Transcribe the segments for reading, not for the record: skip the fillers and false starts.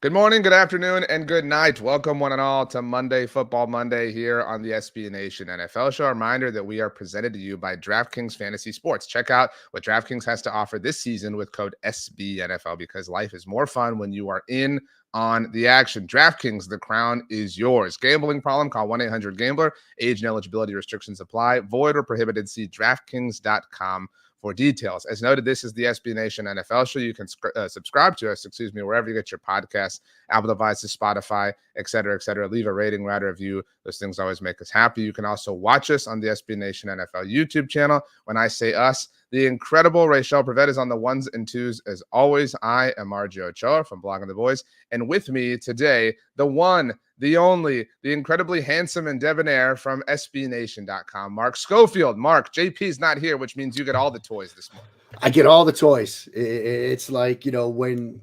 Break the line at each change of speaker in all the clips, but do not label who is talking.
Good morning, good afternoon, and good night. Welcome, one and all, to Monday Football Monday here on the SB Nation NFL Show. A reminder that we are presented to you by DraftKings Fantasy Sports. Check out what DraftKings has to offer this season with code SBNFL because life is more fun when you are in on the action. DraftKings, the crown is yours. Gambling problem? Call 1-800-GAMBLER. Age and eligibility restrictions apply. Void or prohibited. See DraftKings.com for details. As noted, this is the SB Nation NFL Show. You can subscribe to us, wherever you get your podcasts, Apple devices, Spotify, et cetera, et cetera. Leave a rating, write a review. Those things always make us happy. You can also watch us on the SB Nation NFL YouTube channel. When I say us, the incredible Rachel Prevet is on the ones and twos. As always, I am RJ Ochoa from Blogging the Boys. And with me today, the one, the only, the incredibly handsome and debonair from SBNation.com, Mark Schofield. Mark, JP's not here, which means you get all the toys this morning.
I get all the toys. It's like, when,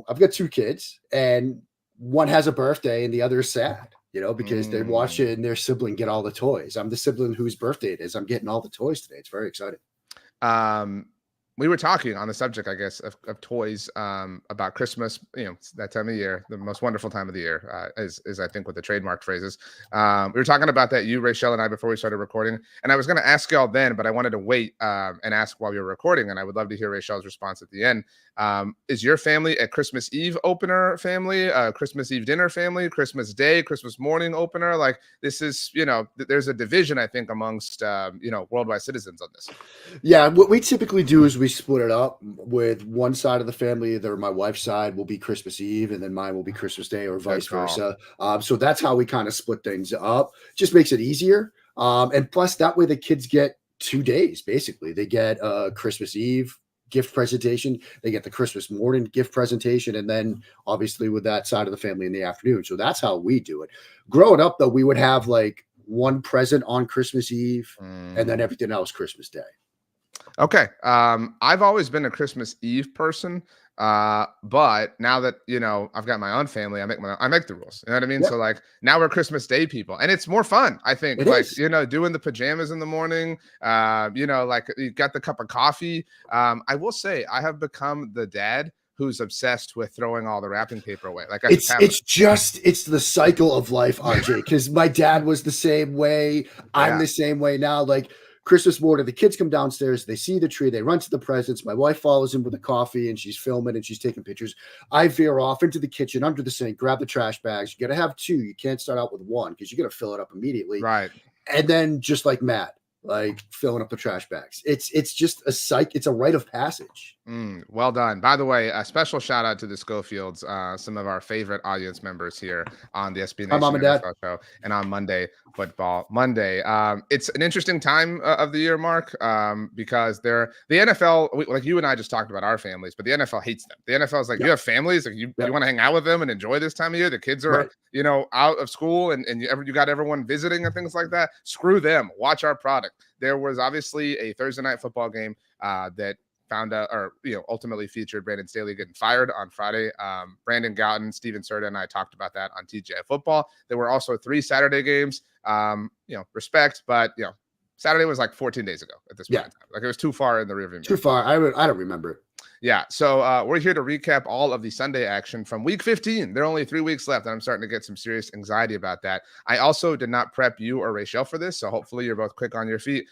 I've got two kids and one has a birthday and the other is sad, because they're watching their sibling get all the toys. I'm the sibling whose birthday it is. I'm getting all the toys today. It's very exciting.
We were talking on the subject, I guess, of toys about Christmas. It's that time of year, the most wonderful time of the year, is I think what the trademark phrase is. We were talking about that, you, Rachel, and I, before we started recording. And I was going to ask y'all then, but I wanted to wait and ask while we were recording. And I would love to hear Rachel's response at the end. Is your family a Christmas Eve opener family, Christmas Eve dinner family, Christmas Day, Christmas morning opener? Like, this is, there's a division, I think, amongst, worldwide citizens on this.
Yeah, what we typically do is we split it up with one side of the family. Either my wife's side will be Christmas Eve and then mine will be Christmas Day, or vice versa. So that's how we kind of split things up. Just makes it easier. And plus, that way the kids get 2 days, basically. They get Christmas Eve gift presentation, they get the Christmas morning gift presentation, and then obviously with that side of the family in the afternoon. So that's how we do it. Growing up, though, we would have like one present on Christmas Eve and then everything else Christmas Day.
Okay. I've always been a Christmas Eve person. But now that, I've got my own family, I make the rules. You know what I mean? Yep. So like now we're Christmas Day people, and it's more fun, I think. Doing the pajamas in the morning, like you got the cup of coffee. I will say I have become the dad who's obsessed with throwing all the wrapping paper away. Like it's
the cycle of life, RJ, because my dad was the same way. I'm the same way now. Like Christmas morning, the kids come downstairs, they see the tree, they run to the presents. My wife follows in with a coffee and she's filming and she's taking pictures. I veer off into the kitchen under the sink, grab the trash bags. You got to have two. You can't start out with one because you got to fill it up immediately.
Right.
And then just like Matt, like filling up the trash bags. It's just it's a rite of passage.
Well done. By the way, a special shout out to the Schofields, some of our favorite audience members here on the SB Nation
Mom and Dad
Show and on Monday Football Monday. It's an interesting time of the year, Mark, because the NFL, like you and I just talked about our families, but the NFL hates them. The NFL is like, you have families, like you want to hang out with them and enjoy this time of year. The kids are, out of school and you got everyone visiting and things like that. Screw them. Watch our product. There was obviously a Thursday night football game that ultimately featured Brandon Staley getting fired on Friday. Brandon Gowton, Steven Serta, and I talked about that on TGI Football. There were also 3 Saturday games. Respect, but Saturday was like 14 days ago at this point in time. Like it was too far in the rearview mirror.
Too far. I don't remember it.
Yeah, so we're here to recap all of the Sunday action from Week 15. There are only 3 weeks left, and I'm starting to get some serious anxiety about that. I also did not prep you or Rachel for this, so hopefully you're both quick on your feet.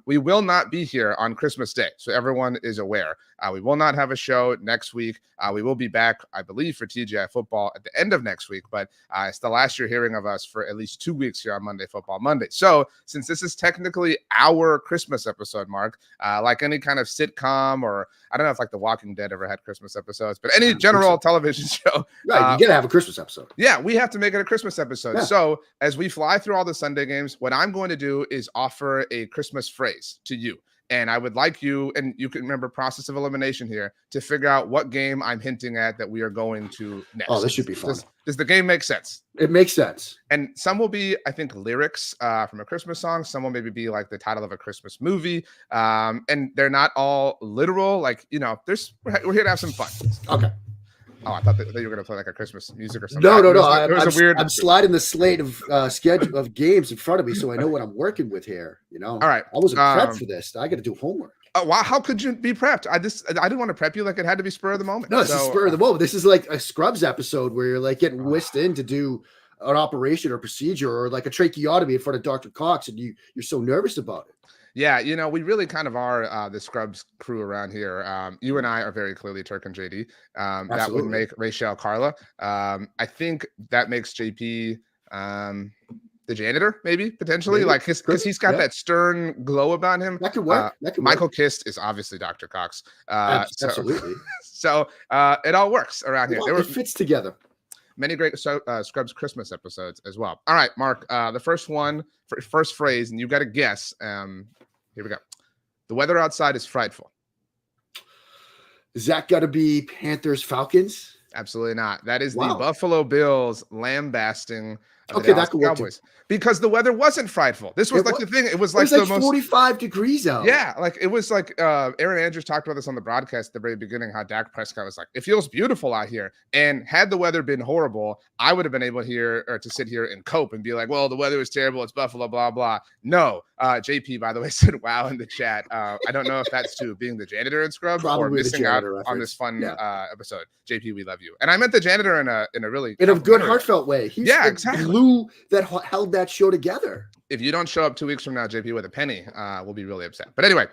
We will not be here on Christmas Day, so everyone is aware. We will not have a show next week. We will be back, I believe, for TGI Football at the end of next week, but it's the last you're hearing of us for at least 2 weeks here on Monday Football Monday. So since this is technically our Christmas episode, Mark, like any kind of sitcom, or I don't know if like The Walking Dead ever had Christmas episodes, but any general television show.
Right, you gotta have a Christmas episode.
Yeah, we have to make it a Christmas episode. Yeah. So as we fly through all the Sunday games, what I'm going to do is offer a Christmas phrase to you. And I would like you, and you can remember process of elimination here, to figure out what game I'm hinting at that we are going to next.
Oh, this should be fun.
Does the game make sense?
It makes sense.
And some will be, I think, lyrics from a Christmas song. Some will maybe be like the title of a Christmas movie. And they're not all literal. Like, we're here to have some fun.
Okay.
Oh, I thought that you were going to play like a Christmas music or something.
No. I'm sliding the slate of schedule of games in front of me, so I know what I'm working with here.
All right.
I wasn't prepped for this. I got to do homework.
Wow, how could you be prepped? I didn't want to prep you like it had to be spur of the moment.
No, this is spur of the moment. This is like a Scrubs episode where you're like getting whisked in to do an operation or procedure or like a tracheotomy in front of Dr. Cox, and you're so nervous about it.
Yeah, we really kind of are the Scrubs crew around here. You and I are very clearly Turk and JD. That would make Rachel Carla. I think that makes JP the janitor, maybe potentially, like because he's got that stern glow about him.
That could work.
Michael Kist is obviously Dr. Cox.
Absolutely.
So it all works around here.
It fits together.
Many great Scrubs Christmas episodes as well. All right, Mark, the first phrase, and you got to guess. Here we go. The weather outside is frightful.
Is that got to be Panthers Falcons?
Absolutely not. That is the Buffalo Bills lambasting the
that could work
Cowboys. Because the weather wasn't frightful. This was the thing. It was like the most
45 degrees out.
Yeah, like it was like Aaron Andrews talked about this on the broadcast at the very beginning, how Dak Prescott was like, it feels beautiful out here. And had the weather been horrible, I would have been able to sit here and cope and be like, well, the weather is terrible. It's Buffalo, blah, blah. No. JP, by the way, said wow in the chat. I don't know if that's to being the janitor in Scrubs or missing out on this fun episode. JP, we love you. And I meant the janitor in a really
in a good heartfelt way. He's
exactly.
Glue that held that show together.
If you don't show up 2 weeks from now, JP, with a penny, we'll be really upset. But anyway,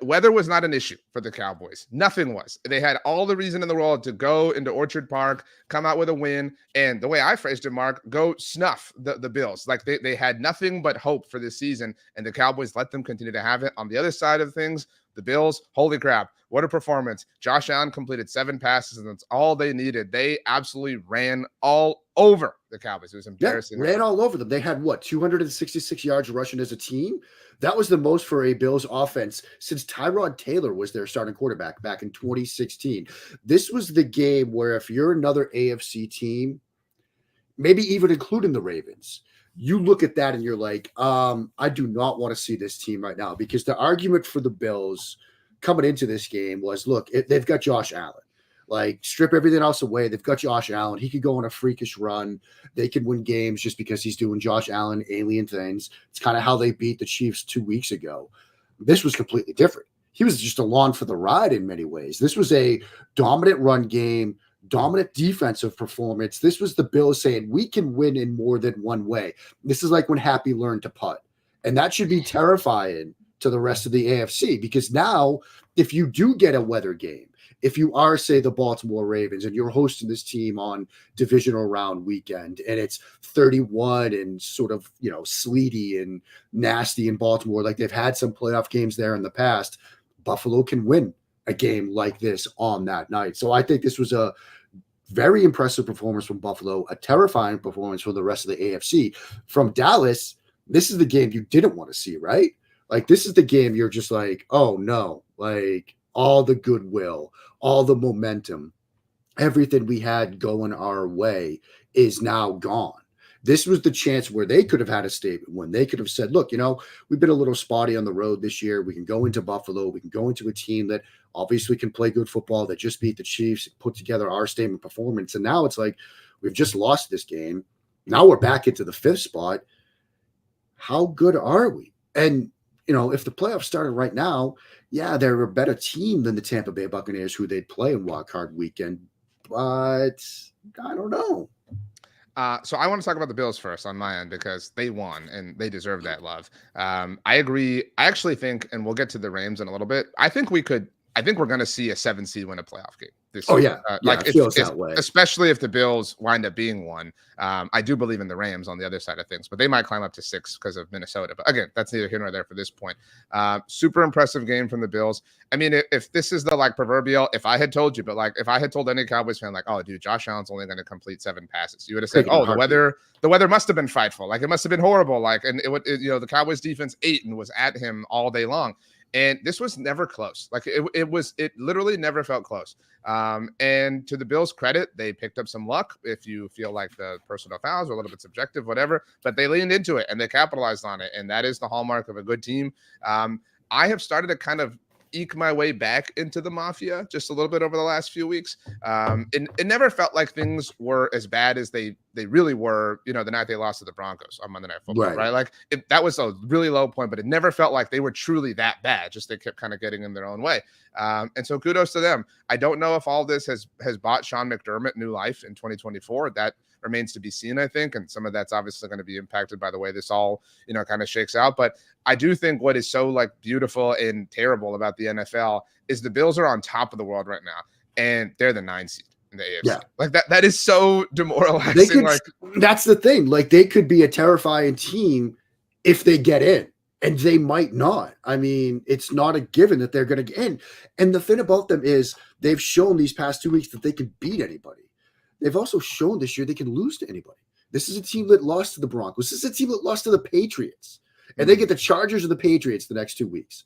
weather was not an issue for the Cowboys. Nothing was. They had all the reason in the world to go into Orchard Park, come out with a win, and the way I phrased it, Mark, go snuff the Bills. Like they had nothing but hope for this season, and the Cowboys let them continue to have it. On the other side of things, the Bills, holy crap, what a performance. Josh Allen completed 7 passes, and that's all they needed. They absolutely ran all over the Cowboys. It was embarrassing.
Ran all over them. They had 266 yards rushing as a team. That was the most for a Bills offense since Tyrod Taylor was their starting quarterback back in 2016. This was the game where if you're another AFC team, maybe even including the Ravens, you look at that and you're like, I do not want to see this team right now, because the argument for the Bills coming into this game was, look, they've got Josh Allen. Like, strip everything else away. They've got Josh Allen. He could go on a freakish run. They could win games just because he's doing Josh Allen alien things. It's kind of how they beat the Chiefs 2 weeks ago. This was completely different. He was just along for the ride in many ways. This was a dominant run game, dominant defensive performance. This was the Bills saying, we can win in more than one way. This is like when Happy learned to putt. And that should be terrifying to the rest of the AFC, because now if you do get a weather game, if you are, say, the Baltimore Ravens and you're hosting this team on divisional round weekend and it's 31 and sort of, sleety and nasty in Baltimore, like they've had some playoff games there in the past, Buffalo can win a game like this on that night. So I think this was a very impressive performance from Buffalo, a terrifying performance for the rest of the AFC. From Dallas, this is the game you didn't want to see, right? Like, this is the game you're just like, oh no, like all the goodwill, all the momentum, everything we had going our way is now gone. This was the chance where they could have had a statement when they could have said, look, we've been a little spotty on the road this year. We can go into Buffalo. We can go into a team that obviously can play good football, that just beat the Chiefs, put together our statement performance. And now it's like, we've just lost this game. Now we're back into the 5th spot. How good are we? And, if the playoffs started right now, yeah, they're a better team than the Tampa Bay Buccaneers, who they'd play in Wild Card Weekend. But I don't know.
So I want to talk about the Bills first on my end, because they won and they deserve that love. I agree. I actually think, and we'll get to the Rams in a little bit, I think we're going to see a 7 seed win a playoff game this year.
It feels that way.
Especially if the Bills wind up being one. I do believe in the Rams on the other side of things, but they might climb up to 6 because of Minnesota. But again, that's neither here nor there for this point. Super impressive game from the Bills. I mean, if this is the proverbial, if I had told you, but if I had told any Cowboys fan, oh, dude, Josh Allen's only going to complete 7 passes, you would have said, oh, the weather must have been frightful. It must have been horrible. And the Cowboys defense ate and was at him all day long. And this was never close. It literally never felt close. And to the Bills' credit, they picked up some luck. If you feel like the personal fouls were a little bit subjective, whatever, but they leaned into it and they capitalized on it. And that is the hallmark of a good team. I have started to kind of eke my way back into the Mafia just a little bit over the last few weeks. It never felt like things were as bad as they really were, the night they lost to the Broncos on Monday Night Football, right? Like that was a really low point, but it never felt like they were truly that bad. Just they kept kind of getting in their own way. And so kudos to them. I don't know if all this has bought Sean McDermott new life in 2024. That remains to be seen, I think. And some of that's obviously going to be impacted by the way this all, kind of shakes out. But I do think what is so like beautiful and terrible about the NFL is the Bills are on top of the world right now, and they're the 9 seed in the AFC.
Yeah.
Like that is so demoralizing.
That's the thing. Like they could be a terrifying team if they get in, and they might not. I mean, it's not a given that they're going to get in. And the thing about them is they've shown these past 2 weeks that they can beat anybody. They've also shown this year they can lose to anybody. This is a team that lost to the Broncos. This is a team that lost to the Patriots. And they get the Chargers or the Patriots the next 2 weeks.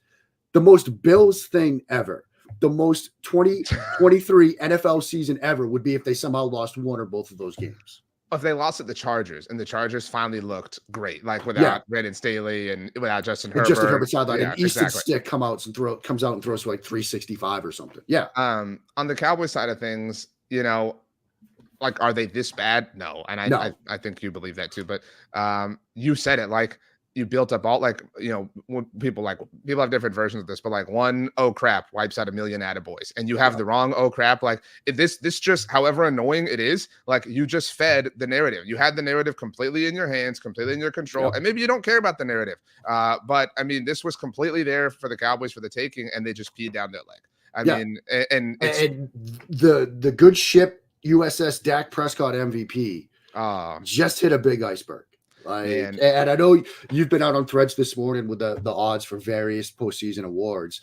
The most Bills thing ever. The most 2023 NFL season ever would be if they somehow lost one or both of those games.
If they lost at the Chargers, and the Chargers finally looked great, like without Brandon Staley and without Justin Herbert.
Justin Herbert sideline, and Easton Stick comes out and throws for like 365 or something. Yeah.
On the Cowboys side of things, like, are they this bad? No. And I think you believe that too. But you said it, like you built up all people have different versions of this, but like one, oh crap, wipes out a million attaboys. And you have the wrong, oh crap. Like this just, however annoying it is, like you just fed the narrative. You had the narrative completely in your hands, completely in your control. And maybe you don't care about the narrative. But I mean, this was completely there for the Cowboys for the taking, and they just peed down their leg. I mean, and
the good ship USS Dak Prescott MVP just hit a big iceberg. And I know you've been out on Threads this morning with the odds for various postseason awards.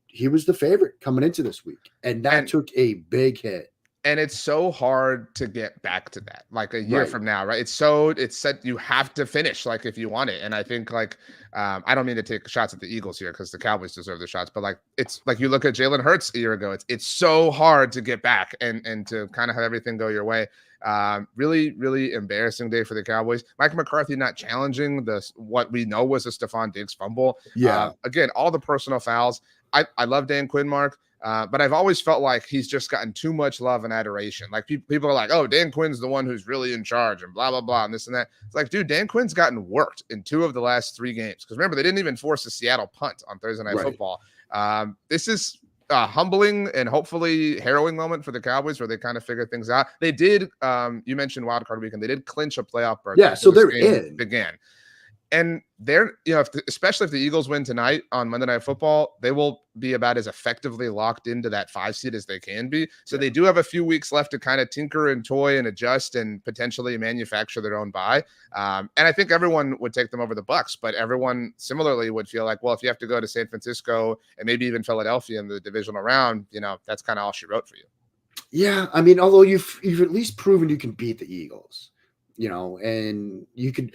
He was the favorite coming into this week, and that took a big hit.
And it's so hard to get back to that, like a year from now, right? It's said you have to finish, like if you want it. And I think I don't mean to take shots at the Eagles here because the Cowboys deserve the shots, but like it's like you look at Jalen Hurts a year ago. It's so hard to get back and to kind of have everything go your way. Really, really embarrassing day for the Cowboys. Mike McCarthy not challenging what we know was a Stephon Diggs fumble. Again, all the personal fouls. I love Dan Quinn, Mark. But I've always felt like he's just gotten too much love and adoration. Like people are like, oh, Dan Quinn's the one who's really in charge and blah, blah, blah, and this and that. It's like, dude, Dan Quinn's gotten worked in 2 of the last 3 games. Because remember, they didn't even force a Seattle punt on Thursday Night Football. This is a humbling and hopefully harrowing moment for the Cowboys where they kind of figure things out. They did, you mentioned Wild Card Weekend. They did clinch a playoff berth.
Yeah, so they're in.
Began. And they're, especially if the Eagles win tonight on Monday Night Football, they will be about as effectively locked into that 5 seed as they can be. So they do have a few weeks left to kind of tinker and toy and adjust and potentially manufacture their own bye. And I think everyone would take them over the Bucks, but everyone similarly would feel like, well, if you have to go to San Francisco and maybe even Philadelphia in the divisional round, that's kind of all she wrote for you.
Yeah, I mean, although you've at least proven you can beat the Eagles, and you could.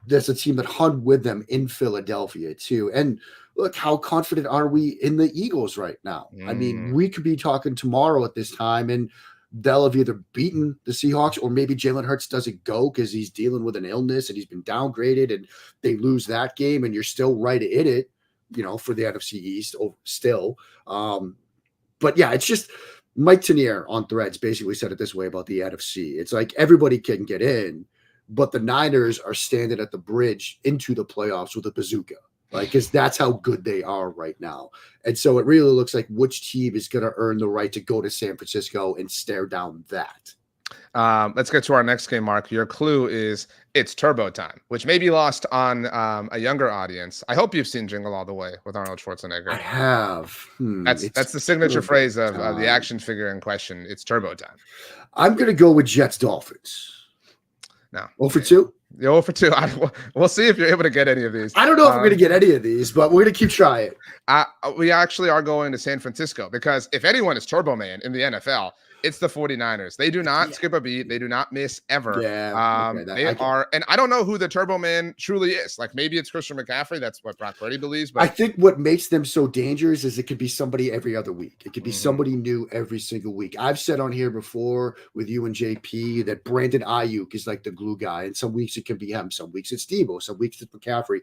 There's a team that hung with them in Philadelphia too. And look, how confident are we in the Eagles right now? I mean, we could be talking tomorrow at this time and they'll have either beaten the Seahawks or maybe Jalen Hurts doesn't go because he's dealing with an illness and he's been downgraded and they lose that game and you're still right in it, for the NFC East still. But yeah, it's just Mike Tanier on Threads basically said it this way about the NFC. It's like everybody can get in, but the Niners are standing at the bridge into the playoffs with a bazooka, because that's how good they are right now. And so it really looks like which team is going to earn the right to go to San Francisco and stare down that.
Let's get to our next game, Mark. Your clue is it's turbo time, which may be lost on a younger audience. I hope you've seen Jingle All the Way with Arnold Schwarzenegger.
I have.
That's the signature phrase of the action figure in question. It's turbo time.
I'm going to go with Jets Dolphins.
No.
0 for 2?
0 for 2. We'll see if you're able to get any of these.
I don't know if we're going to get any of these, but we're going to keep trying.
We actually are going to San Francisco because if anyone is Turbo Man in the NFL, it's the 49ers. They do not skip a beat. They do not miss ever. They are, and I don't know who the Turbo Man truly is. Like maybe it's Christian McCaffrey. That's what Brock Purdy believes. But
I think what makes them so dangerous is it could be somebody every other week. It could be somebody new every single week. I've said on here before with you and JP that Brandon Ayuk is like the glue guy. And some weeks it can be him. Some weeks it's Deebo. Some weeks it's McCaffrey.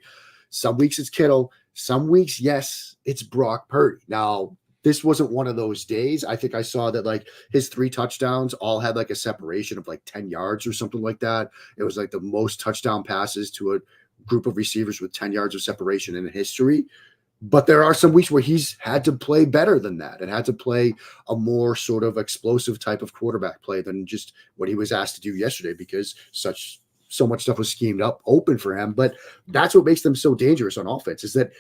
Some weeks it's Kittle. Some weeks, yes, it's Brock Purdy. Now, this wasn't one of those days. I think I saw that like his 3 touchdowns all had like a separation of like 10 yards or something like that. It was like the most touchdown passes to a group of receivers with 10 yards of separation in history. But there are some weeks where he's had to play better than that and had to play a more sort of explosive type of quarterback play than just what he was asked to do yesterday, because so much stuff was schemed up open for him. But that's what makes them so dangerous on offense, is that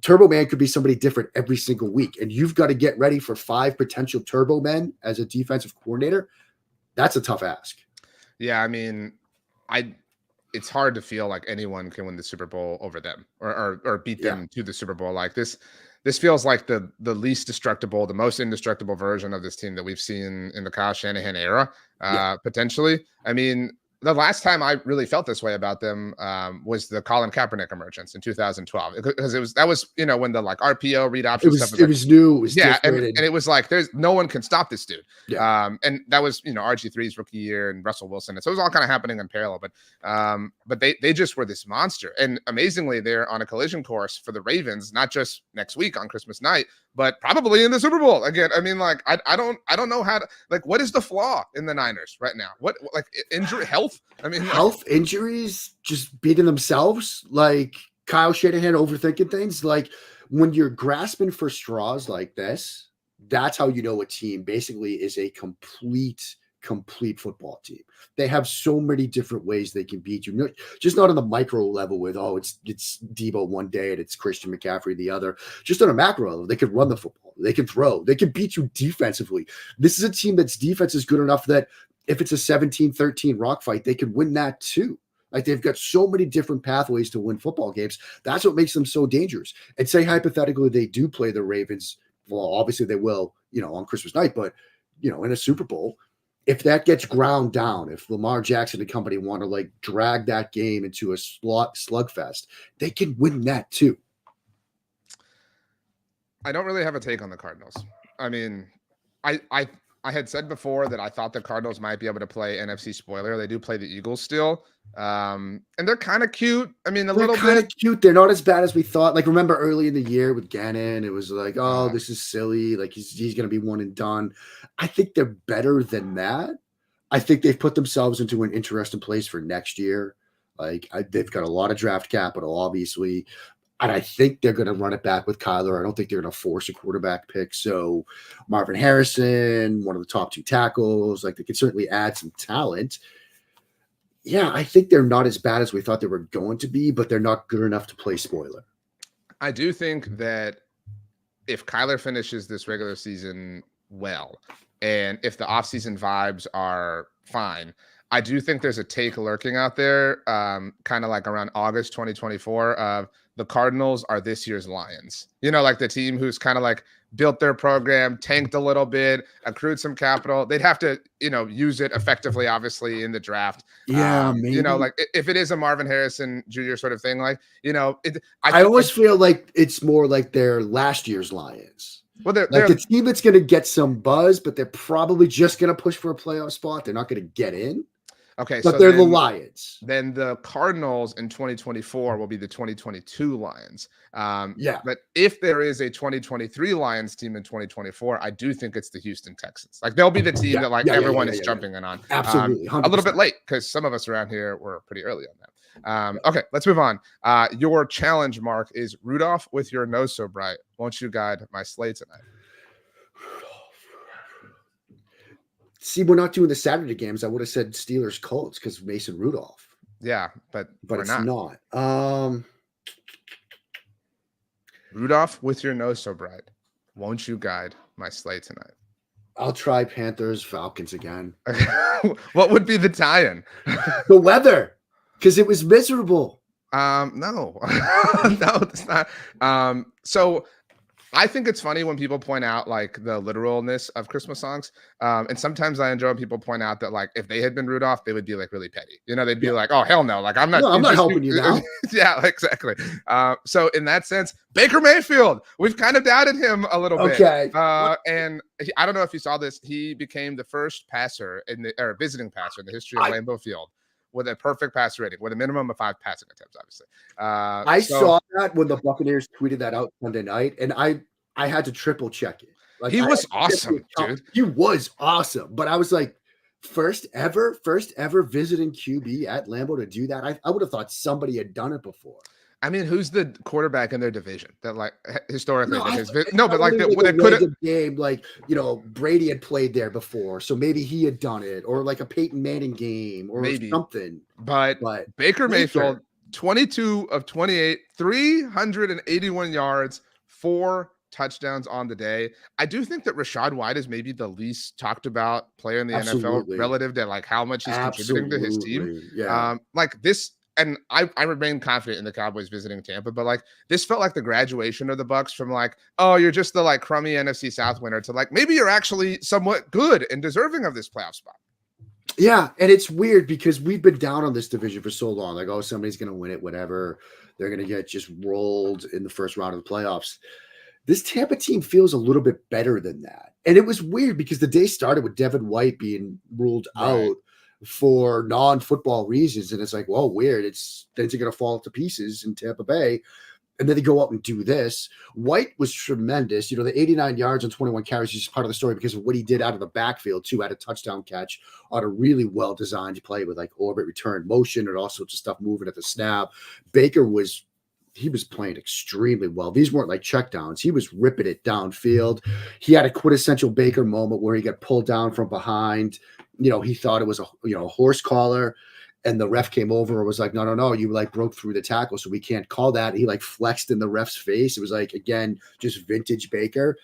Turbo Man could be somebody different every single week. And you've got to get ready for 5 potential Turbo Men as a defensive coordinator. That's a tough ask.
Yeah, I mean, it's hard to feel like anyone can win the Super Bowl over them or beat them to the Super Bowl. Like this feels like the least destructible, the most indestructible version of this team that we've seen in the Kyle Shanahan era, potentially. I mean, the last time I really felt this way about them was the Colin Kaepernick emergence in 2012, because that was when the like RPO read option stuff
was new. It was
and it was like there's no one can stop this dude. And that was RG3's rookie year and Russell Wilson, and so it was all kind of happening in parallel. But they just were this monster, and amazingly they're on a collision course for the Ravens, not just next week on Christmas night, but probably in the Super Bowl again. I mean, like I don't know how to, like, what is the flaw in the Niners right now? What, like, injury, health? I mean,
health, injuries, just beating themselves, like Kyle Shanahan overthinking things. Like when you're grasping for straws like this, that's how you know a team basically is a complete football team. They have so many different ways they can beat you, just not on the micro level with, it's Debo one day and it's Christian McCaffrey the other. Just on a macro level, they can run the football, they can throw, they can beat you defensively. This is a team that's defense is good enough that if it's a 17-13 rock fight, they could win that too. Like, they've got so many different pathways to win football games. That's what makes them so dangerous. And say hypothetically they do play the Ravens. Well, obviously they will, on Christmas night, but in a Super Bowl, if that gets ground down, if Lamar Jackson and company want to like drag that game into a slugfest, they can win that too.
I don't really have a take on the Cardinals. I mean, I had said before that I thought the Cardinals might be able to play NFC spoiler. They do play the Eagles still. And they're kind of cute. I mean, they're kind of
cute. They're not as bad as we thought. Like, remember early in the year with Gannon, it was like, this is silly. Like, he's going to be one and done. I think they're better than that. I think they've put themselves into an interesting place for next year. Like, they've got a lot of draft capital, obviously. And I think they're going to run it back with Kyler. I don't think they're going to force a quarterback pick. So Marvin Harrison, one of the top 2 tackles, like, they could certainly add some talent. Yeah, I think they're not as bad as we thought they were going to be, but they're not good enough to play spoiler.
I do think that if Kyler finishes this regular season well, and if the offseason vibes are fine, I do think there's a take lurking out there, kind of like around August 2024, of the Cardinals are this year's Lions. Like the team who's kind of like built their program, tanked a little bit, accrued some capital. They'd have to, use it effectively, obviously, in the draft.
Yeah, maybe.
Like if it is a Marvin Harrison Jr. sort of thing, like,
I always feel like it's more like their last year's Lions.
Well, they're
the team that's going to get some buzz, but they're probably just going to push for a playoff spot. They're not going to get in.
Okay,
but they're the Lions.
Then the Cardinals in 2024 will be the 2022 Lions. But if there is a 2023 Lions team in 2024, I do think it's the Houston Texans. Like, they'll be the team that everyone is jumping in on.
Absolutely, 100%.
A little bit late because some of us around here were pretty early on that. Okay, let's move on. Your challenge, Mark, is Rudolph with your nose so bright. Won't you guide my sleigh tonight?
See, we're not doing the Saturday games. I would have said Steelers Colts because of Mason Rudolph.
Yeah, but
it's not.
Rudolph with your nose so bright. Won't you guide my sleigh tonight?
I'll try Panthers, Falcons again.
What would be the tie-in?
The weather, because it was miserable.
No, no, it's not. So I think it's funny when people point out like the literalness of Christmas songs. And sometimes I enjoy when people point out that like if they had been Rudolph, they would be like really petty. They'd be like, oh, hell no. Like, I'm not
helping you now.
Yeah, exactly. So in that sense, Baker Mayfield, we've kind of doubted him a little bit. And I don't know if you saw this. He became the first passer visiting passer in the history of Lambeau Field with a perfect passer rating, with a minimum of 5 passing attempts, obviously.
I saw that when the Buccaneers tweeted that out Sunday night, and I had to triple check it. Like,
he was awesome, dude.
He was awesome, but I was like, first ever visiting QB at Lambeau to do that. I would have thought somebody had done it before.
I mean, who's the quarterback in their division that, like, historically?
No, but like that could have game, like, you know, Brady had played there before, so maybe he had done it, or like a Peyton Manning game, or maybe something.
But Baker Mayfield, 22 of 28, 381 yards, 4 touchdowns on the day. I do think that Rachaad White is maybe the least talked about player in the NFL relative to like how much he's contributing to his team.
Yeah.
Like this. And I remain confident in the Cowboys visiting Tampa, but like this felt like the graduation of the Bucs from like, oh, you're just the like crummy NFC South winner to like maybe you're actually somewhat good and deserving of this playoff spot.
Yeah, and it's weird because we've been down on this division for so long. Like, oh, somebody's going to win it, whatever. They're going to get just rolled in the first round of the playoffs. This Tampa team feels a little bit better than that. And it was weird because the day started with Devin White being ruled out for non-football reasons. And it's like, well, weird. Things are going to fall to pieces in Tampa Bay. And then they go out and do this. White was tremendous. You know, the 89 yards and 21 carries is just part of the story because of what he did out of the backfield, too. Had a touchdown catch on a really well-designed play with like orbit return motion and all sorts of stuff moving at the snap. Baker was playing extremely well. These weren't like checkdowns. He was ripping it downfield. He had a quintessential Baker moment where he got pulled down from behind. You know, he thought it was a horse collar, and the ref came over and was like, no, you like broke through the tackle, so we can't call that. He like flexed in the ref's face. It was like, again, just vintage Baker.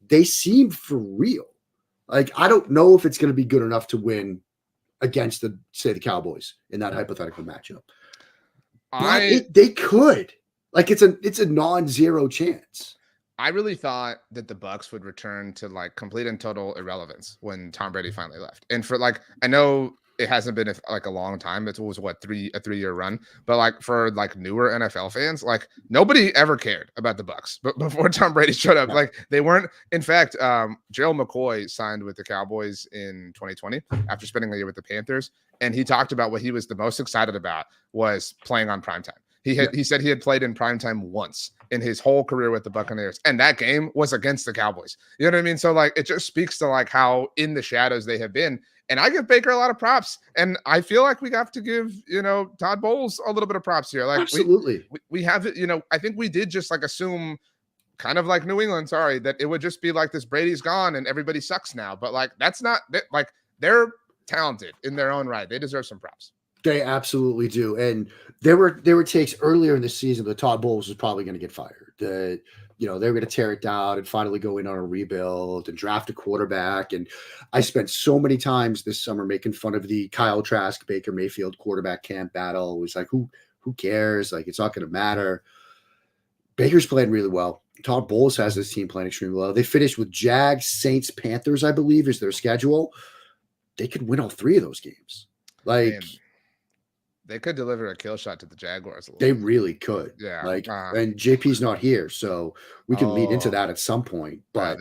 They seemed for real. Like, I don't know if it's going to be good enough to win against the Cowboys in that hypothetical matchup. But they could. Like, it's a non-zero chance.
I really thought that the Bucs would return to like complete and total irrelevance when Tom Brady finally left. And for like, I know it hasn't been like a long time. It was what, a 3-year run, but like for like newer NFL fans, like nobody ever cared about the Bucs. But before Tom Brady showed up, like they weren't. In fact, Gerald McCoy signed with the Cowboys in 2020 after spending a year with the Panthers, and he talked about what he was the most excited about was playing on primetime. He said he had played in primetime once in his whole career with the Buccaneers, and that game was against the Cowboys. You know what I mean? So like it just speaks to like how in the shadows they have been. And I give Baker a lot of props, and I feel like we have to give Todd Bowles a little bit of props here. Like
absolutely,
we have it. I think we did just like assume, kind of like New England, that it would just be like this Brady's gone and everybody sucks now. But like that's not like they're talented in their own right. They deserve some props.
They absolutely do. And there were takes earlier in the season that Todd Bowles was probably going to get fired. That they were going to tear it down and finally go in on a rebuild and draft a quarterback. And I spent so many times this summer making fun of the Kyle Trask, Baker Mayfield quarterback camp battle. It was like, who cares? Like, it's not going to matter. Baker's playing really well. Todd Bowles has this team playing extremely well. They finished with Jags, Saints, Panthers, I believe, is their schedule. They could win all 3 of those games. Like, man,
they could deliver a kill shot to the Jaguars.
They really could.
Yeah.
Like, and JP's not here, so we can lead into that at some point. But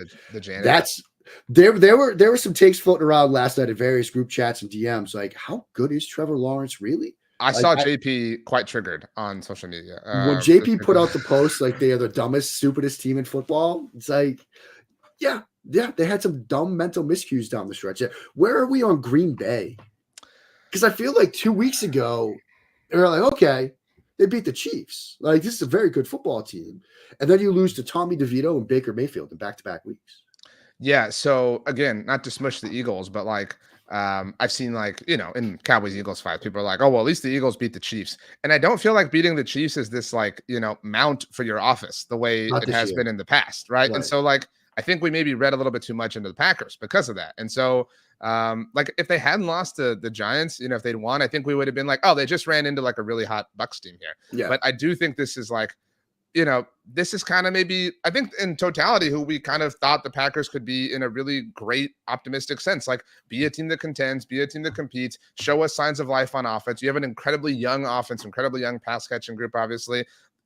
there were some takes floating around last night in various group chats and DMs. Like, how good is Trevor Lawrence really?
I saw JP quite triggered on social media.
When JP put out the post, like they are the dumbest, stupidest team in football. It's like, yeah, they had some dumb mental miscues down the stretch. Where are we on Green Bay? Because I feel like 2 weeks ago, they were like, okay, they beat the Chiefs. Like, this is a very good football team. And then you lose to Tommy DeVito and Baker Mayfield in back-to-back weeks.
Yeah, so, again, not to smush the Eagles, but, like, I've seen, like, in Cowboys-Eagles fight, people are like, oh, well, at least the Eagles beat the Chiefs. And I don't feel like beating the Chiefs is this, like, mount for your office the way it has been in the past, right? And so, like, I think we maybe read a little bit too much into the Packers because of that. And so, like if they hadn't lost to the Giants, if they'd won, I think we would have been like, oh, they just ran into like a really hot Bucs team here.
Yeah.
But I do think this is like, this is kind of maybe, I think in totality, who we kind of thought the Packers could be in a really great, optimistic sense. Like, be a team that contends, be a team that competes, show us signs of life on offense. You have an incredibly young offense, incredibly young pass catching group, obviously.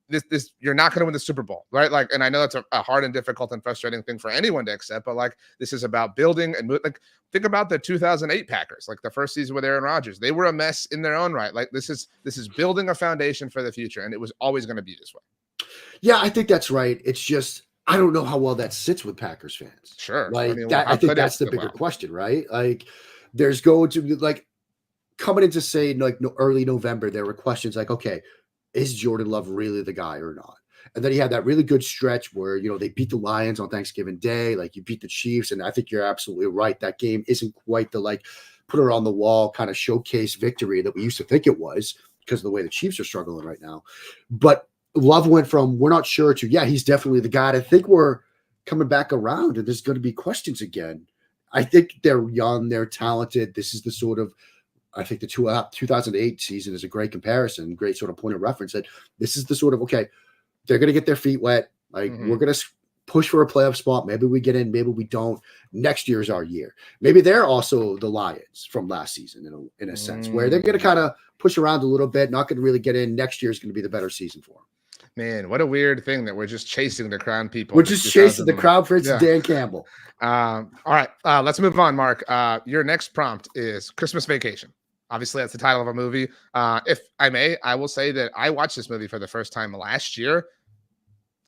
this you're not going to win the Super Bowl, right? Like, and I know that's a hard and difficult and frustrating thing for anyone to accept, but like this is about building and like think about the 2008 Packers, like the first season with Aaron Rodgers. They were a mess in their own right. Like this is building a foundation for the future, and it was always going to be this way.
Yeah, I think that's right. It's just I don't know how well that sits with Packers fans.
Sure,
Like
I mean,
that, I think that's the bigger question, right? Like there's going to be like coming into say like early November, there were questions like, okay, is Jordan Love really the guy or not? And then he had that really good stretch where, they beat the Lions on Thanksgiving Day, like you beat the Chiefs. And I think you're absolutely right. That game isn't quite the like put her on the wall kind of showcase victory that we used to think it was because of the way the Chiefs are struggling right now. But Love went from we're not sure to, yeah, he's definitely the guy. I think we're coming back around and there's going to be questions again. I think they're young, they're talented. This is the sort of, I think the 2008 season is a great comparison, great sort of point of reference that this is the sort of, okay, they're going to get their feet wet. Like we're going to push for a playoff spot. Maybe we get in, maybe we don't. Next year's our year. Maybe they're also the Lions from last season in a sense where they're going to kind of push around a little bit, not going to really get in. Next year is going to be the better season for them.
Man, what a weird thing that we're just chasing the crown people.
We're just chasing the crown prince, Dan Campbell.
All right, let's move on, Mark. Your next prompt is Christmas Vacation. Obviously, that's the title of a movie. If I may, I will say that I watched this movie for the first time last year.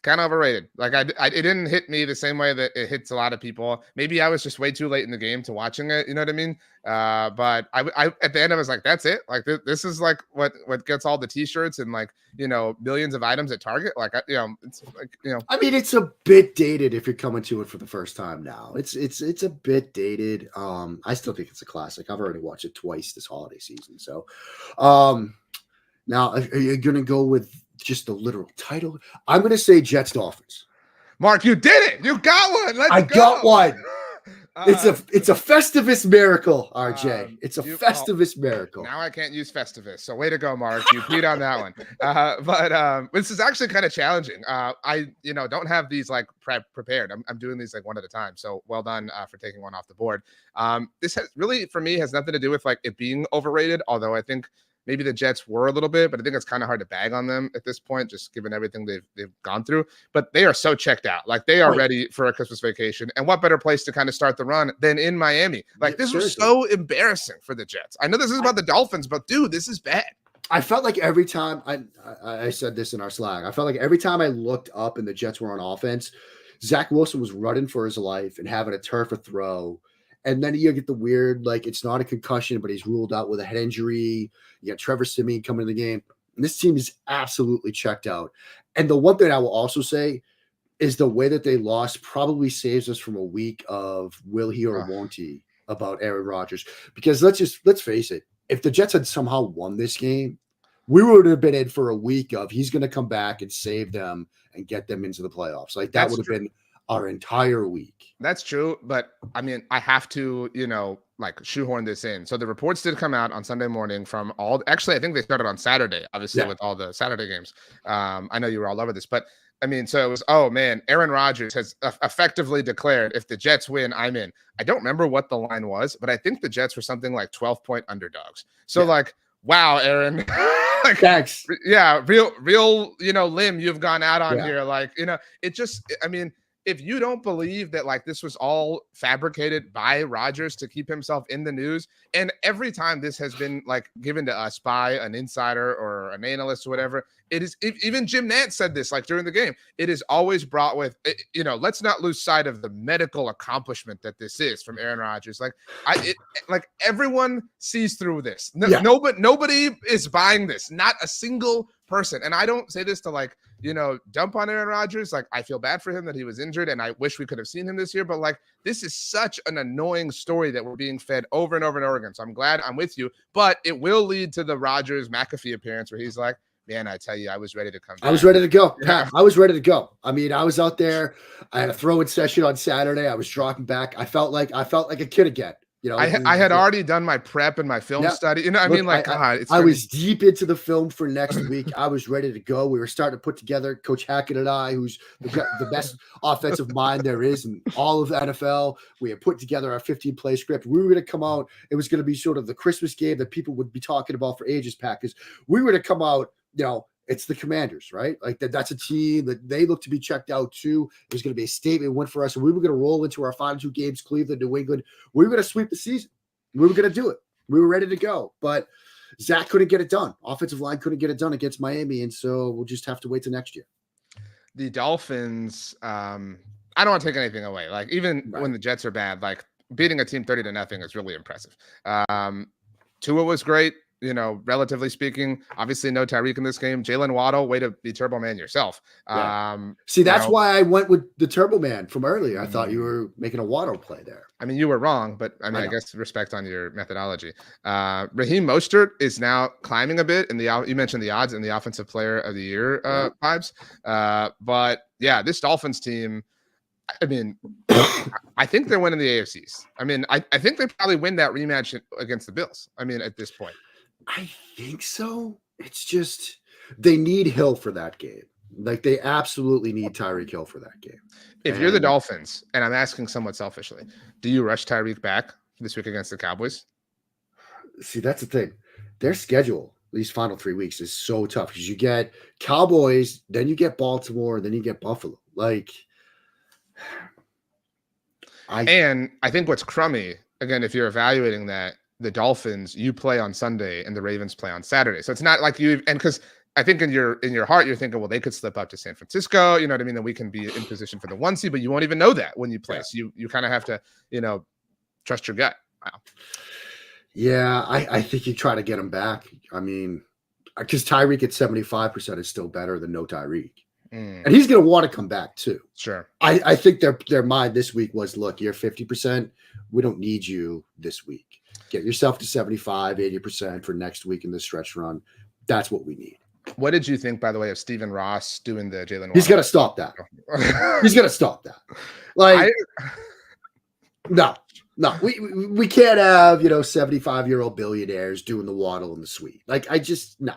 Kind of overrated. Like it didn't hit me the same way that it hits a lot of people. Maybe I was just way too late in the game to watching it. You know what I mean? But I at the end I was like, that's it. Like this is like what gets all the T-shirts and like millions of items at Target. Like it's like
I mean, it's a bit dated if you're coming to it for the first time now. It's a bit dated. I still think it's a classic. I've already watched it twice this holiday season. So, now are you gonna go with just the literal title? I'm going to say Jets Dolphins.
Mark, you did it. You got one.
I got one. It's a Festivus miracle, RJ. It's a Festivus miracle.
Now I can't use Festivus. So way to go, Mark. You beat on that one. But this is actually kind of challenging. I don't have these like prepared. I'm doing these like one at a time. So well done for taking one off the board. This has really for me has nothing to do with like it being overrated. Although I think maybe the Jets were a little bit, but I think it's kind of hard to bag on them at this point, just given everything they've gone through. But they are so checked out. Like they are ready for a Christmas vacation. And what better place to kind of start the run than in Miami? Like this was so embarrassing for the Jets. I know this is about the Dolphins, but dude, this is bad.
I felt like every time I said this in our Slack, I felt like every time I looked up and the Jets were on offense, Zach Wilson was running for his life and having a turf a throw. And then you get the weird, like, it's not a concussion, but he's ruled out with a head injury. You got Trevor Siemian coming in the game. And this team is absolutely checked out. And the one thing I will also say is the way that they lost probably saves us from a week of will he or won't he about Aaron Rodgers. Because let's face it, if the Jets had somehow won this game, we would have been in for a week of he's going to come back and save them and get them into the playoffs. Like that would have been our entire week.
That's true. But I mean, I have to, like shoehorn this in. So the reports did come out on Sunday morning from actually, I think they started on Saturday, obviously with all the Saturday games. I know you were all over this, but I mean, so it was, oh man, Aaron Rodgers has effectively declared if the Jets win, I'm in. I don't remember what the line was, but I think the Jets were something like 12-point underdogs. So like, wow, Aaron.
Like, thanks.
Yeah. Real, limb you've gone out on here. Like, it just, I mean, if you don't believe that like this was all fabricated by Rodgers to keep himself in the news, and every time this has been like given to us by an insider or an analyst or whatever, it is even Jim Nantz said this like during the game. It is always brought with, let's not lose sight of the medical accomplishment that this is from Aaron Rodgers. Like like everyone sees through this. Nobody is buying this. Not a single person. And I don't say this to like, dump on Aaron Rodgers. Like I feel bad for him that he was injured and I wish we could have seen him this year, but like this is such an annoying story that we're being fed over and over and over again. So I'm glad I'm with you, but it will lead to the Rodgers McAfee appearance where he's like, man, I tell you, I was ready to come back.
I was ready to go. Yeah. I was ready to go. I mean, I was out there. I had a throw-in session on Saturday. I was dropping back. I felt like a kid again.
I had already done my prep and my film study. I mean, like,
I was deep into the film for next week. I was ready to go. We were starting to put together Coach Hackett and I, who's the best offensive mind there is in all of the NFL. We had put together our 15-play script. We were going to come out. It was going to be sort of the Christmas game that people would be talking about for ages, Packers. We were to come out, It's the Commanders, right? Like that's a team that they look to be checked out too. It was going to be a statement win for us, and we were going to roll into our final 2 games, Cleveland, New England. We were going to sweep the season. We were going to do it. We were ready to go, but Zach couldn't get it done. Offensive line couldn't get it done against Miami, and so we'll just have to wait till next year.
The Dolphins, I don't want to take anything away. Like even when the Jets are bad, like beating a team 30-0 is really impressive. Tua was great. Relatively speaking, obviously no Tyreek in this game. Jalen Waddle, way to be Turbo Man yourself.
Yeah. See, that's why I went with the Turbo Man from earlier. I thought you were making a Waddle play there.
I mean, you were wrong, but I guess respect on your methodology. Raheem Mostert is now climbing a bit you mentioned the odds in the Offensive Player of the Year vibes. But yeah, this Dolphins team, I mean, I think they're winning the AFCs. I mean, I think they probably win that rematch against the Bills. I mean, at this point.
I think so. It's just they need Hill for that game. Like they absolutely need Tyreek Hill for that game.
If you're the Dolphins, and I'm asking somewhat selfishly, do you rush Tyreek back this week against the Cowboys?
See, that's the thing. Their schedule these final 3 weeks is so tough because you get Cowboys, then you get Baltimore, then you get Buffalo. Like,
I think what's crummy, again, if you're evaluating that, the Dolphins, you play on Sunday and the Ravens play on Saturday. So it's not like because I think in your heart, you're thinking, well, they could slip up to San Francisco, you know what I mean? Then we can be in position for the 1 seed, but you won't even know that when you play. Yeah. So you kind of have to, trust your gut. Wow.
Yeah, I think you try to get them back. I mean, because Tyreek at 75% is still better than no Tyreek. And he's going to want to come back too.
Sure.
I think their mind this week was, look, you're 50%. We don't need you this week. Get yourself to 75, 80% for next week in the stretch run. That's what we need.
What did you think, by the way, of Stephen Ross doing the Jalen Waddle?
He's going to stop that. He's going to stop that. Like, no, we can't have, 75-year-old billionaires doing the Waddle in the suite. Like, no.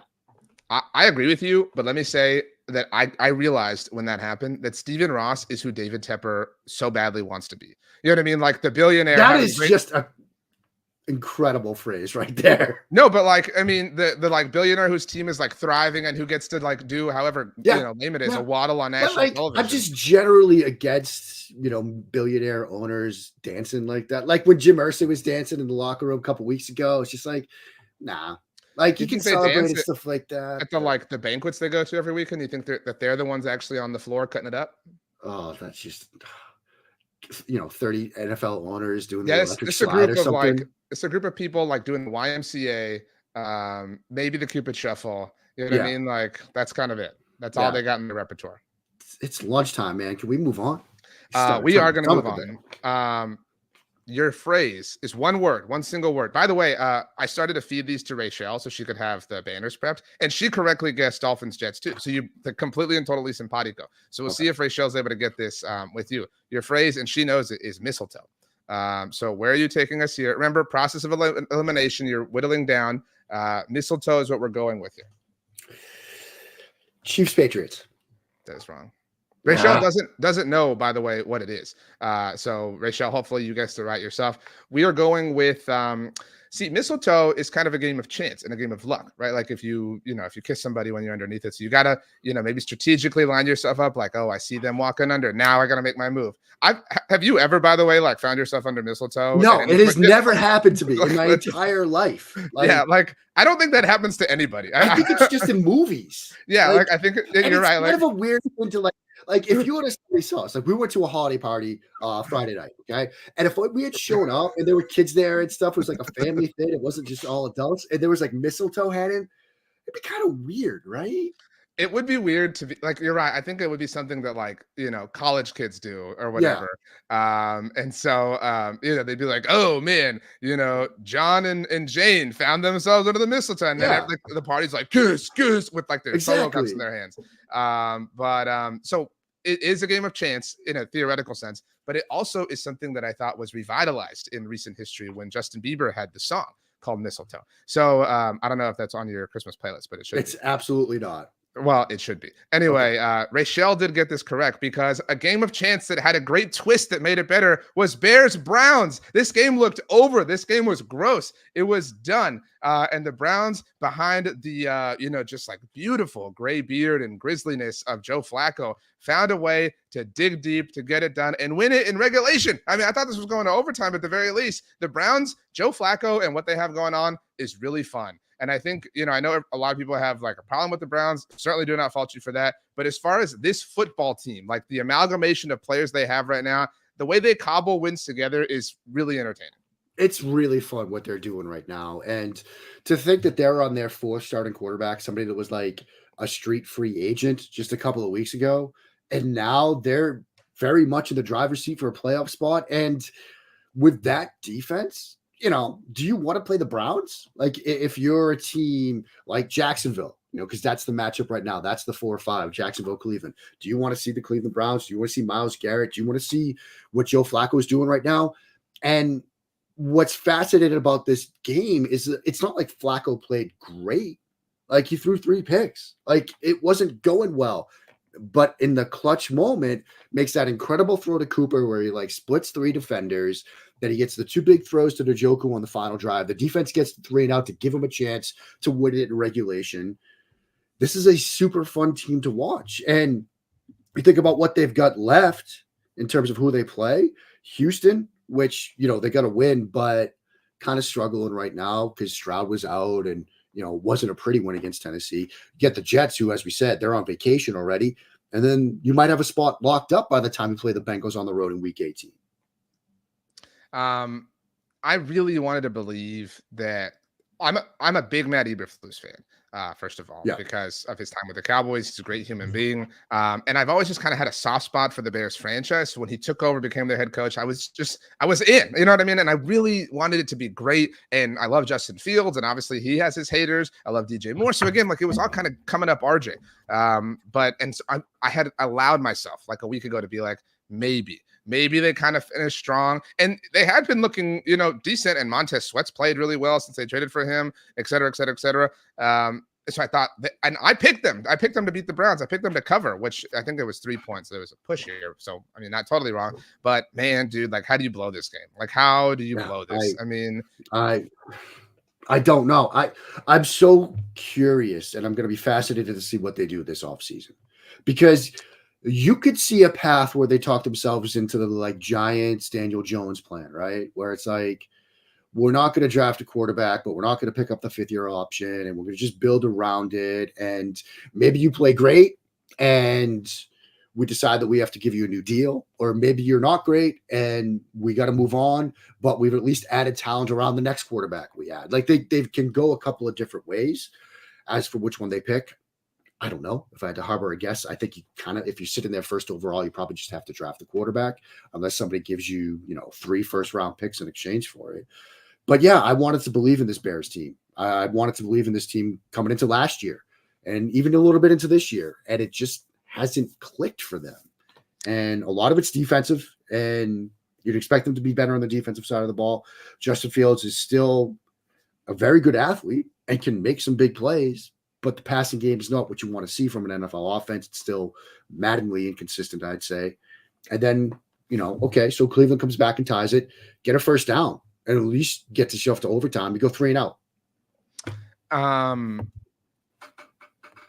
I agree with you, but let me say that I realized when that happened that Stephen Ross is who David Tepper so badly wants to be. You know what I mean? Like the billionaire.
That is just a incredible phrase right there.
No, but like, I mean, the like billionaire whose team is like thriving and who gets to like do however, name it is a Waddle on national television.
I'm just generally against, billionaire owners dancing like that. Like when Jim Irsay was dancing in the locker room a couple weeks ago, it's just like, nah. Like you can celebrate and stuff like that.
At the banquets they go to every weekend, you think that they're the ones actually on the floor cutting it up?
Oh, that's just 30 NFL owners doing
the electric slide or something. It's a group of people like doing the YMCA, maybe the Cupid Shuffle. You know what I mean? Like that's kind of it. That's all they got in the repertoire.
It's lunchtime, man. Can we move on?
We are going to move on. Your phrase is one single word. By the way, I started to feed these to Rachel so she could have the banners prepped, and she correctly guessed Dolphins Jets too. So the completely and totally simpatico. So we'll see if Rachel's able to get this with you. Your phrase, and she knows it, is mistletoe. So where are you taking us here? Remember, process of elimination. You're whittling down. Mistletoe is what we're going with here.
Chiefs Patriots.
That is wrong. Rachel doesn't know, by the way, what it is. So Rachel, hopefully you guessed it right yourself. We are going with mistletoe is kind of a game of chance and a game of luck, right? Like if you kiss somebody when you're underneath it, so you gotta, maybe strategically line yourself up like, oh, I see them walking under. Now I gotta make my move. Have you ever, by the way, like found yourself under mistletoe?
No, it has never happened to me in my entire life.
I don't think that happens to anybody.
I think it's just in movies.
Yeah, I think you're right.
It's kind of a weird thing to like if you would have saw us, like we went to a holiday party Friday night, okay? And if we had shown up and there were kids there and stuff, it was like a family thing. It wasn't just all adults, and there was like mistletoe hanging. It'd be kind of weird, right?
It would be weird to be like, you're right. I think it would be something that like, college kids do or whatever. Yeah. And so, they'd be like, oh man, John and Jane found themselves under the mistletoe. And then the party's like, kiss with like their solo cups in their hands. So it is a game of chance in a theoretical sense, but it also is something that I thought was revitalized in recent history when Justin Bieber had the song called Mistletoe. So I don't know if that's on your Christmas playlist, but it should.
It's absolutely not.
Well, it should be.
Okay.
Anyway, Rachel did get this correct because a game of chance that had a great twist that made it better was Bears Browns. This game looked over. This game was gross. It was done. And the Browns, behind the, just like beautiful gray beard and grisliness of Joe Flacco, found a way to dig deep to get it done and win it in regulation. I mean, I thought this was going to overtime at the very least. The Browns, Joe Flacco, and what they have going on is really fun. And I think, I know a lot of people have like a problem with the Browns. Certainly do not fault you for that. But as far as this football team, like the amalgamation of players they have right now, the way they cobble wins together is really entertaining.
It's really fun what they're doing right now. And to think that they're on their fourth starting quarterback, somebody that was like a street free agent just a couple of weeks ago. And now they're very much in the driver's seat for a playoff spot. And with that defense, do you want to play the Browns? Like if you're a team like Jacksonville, because that's the matchup right now. That's the 4-5, Jacksonville, Cleveland. Do you want to see the Cleveland Browns? Do you want to see Myles Garrett? Do you want to see what Joe Flacco is doing right now? And what's fascinating about this game is that it's not like Flacco played great. Like he threw 3 picks. Like it wasn't going well. But in the clutch moment, makes that incredible throw to Cooper where he like splits 3 defenders. Then he gets the 2 big throws to Njoku on the final drive. The defense gets the 3 and out to give him a chance to win it in regulation. This is a super fun team to watch. And you think about what they've got left in terms of who they play. Houston, which, they got to win, but kind of struggling right now because Stroud was out and, wasn't a pretty win against Tennessee. You get the Jets, who, as we said, they're on vacation already. And then you might have a spot locked up by the time you play the Bengals on the road in week 18.
I really wanted to believe that I'm a big Matt Eberflus fan, first of all, because of his time with the Cowboys. He's a great human being. And I've always just kind of had a soft spot for the Bears franchise. So when he took over, became their head coach, I was in, you know what I mean? And I really wanted it to be great. And I love Justin Fields. And obviously he has his haters. I love DJ Moore. So again, like it was all kind of coming up RJ. So I had allowed myself like a week ago to be like, maybe they kind of finished strong, and they had been looking, decent. And Montez Sweat's played really well since they traded for him, et cetera, et cetera, et cetera. So I thought, and I picked them. I picked them to beat the Browns. I picked them to cover, which I think there was 3 points. There was a push here, so I mean, not totally wrong. But man, dude, like, how do you blow this game? Like, how do you blow this?
I don't know. I'm so curious, and I'm going to be fascinated to see what they do this offseason, because you could see a path where they talk themselves into the like Giants, Daniel Jones plan, right? Where it's like, we're not going to draft a quarterback, but we're not going to pick up the 5th-year option, and we're going to just build around it. And maybe you play great and we decide that we have to give you a new deal, or maybe you're not great and we got to move on, but we've at least added talent around the next quarterback we add. Like they can go a couple of different ways. As for which one they pick, I don't know. If I had to harbor a guess, I think you kind of, if you're sitting there first overall, you probably just have to draft the quarterback unless somebody gives you, 3 first-round picks in exchange for it. But yeah, I wanted to believe in this Bears team. I wanted to believe in this team coming into last year and even a little bit into this year. And it just hasn't clicked for them. And a lot of it's defensive, and you'd expect them to be better on the defensive side of the ball. Justin Fields is still a very good athlete and can make some big plays, but the passing game is not what you want to see from an NFL offense. It's still maddeningly inconsistent, I'd say. And then, okay, so Cleveland comes back and ties it, get a first down, and at least get to shove to overtime. You go 3 and out.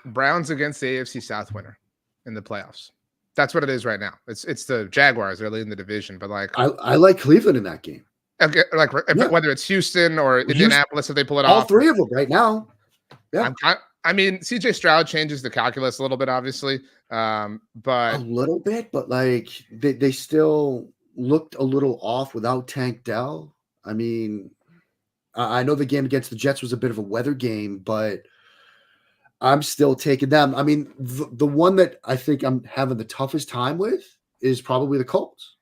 Browns against the AFC South winner in the playoffs. That's what it is right now. It's the Jaguars. They're leading the division, but like
I like Cleveland in that game.
Okay, like whether it's Houston or Indianapolis, if they pull it off,
all 3 of them right now. Yeah.
I mean, CJ Stroud changes the calculus a little bit, obviously, but
a little bit, but like they still looked a little off without Tank Dell. I mean, I know the game against the Jets was a bit of a weather game, but I'm still taking them. I mean, the one that I think I'm having the toughest time with is probably the Colts.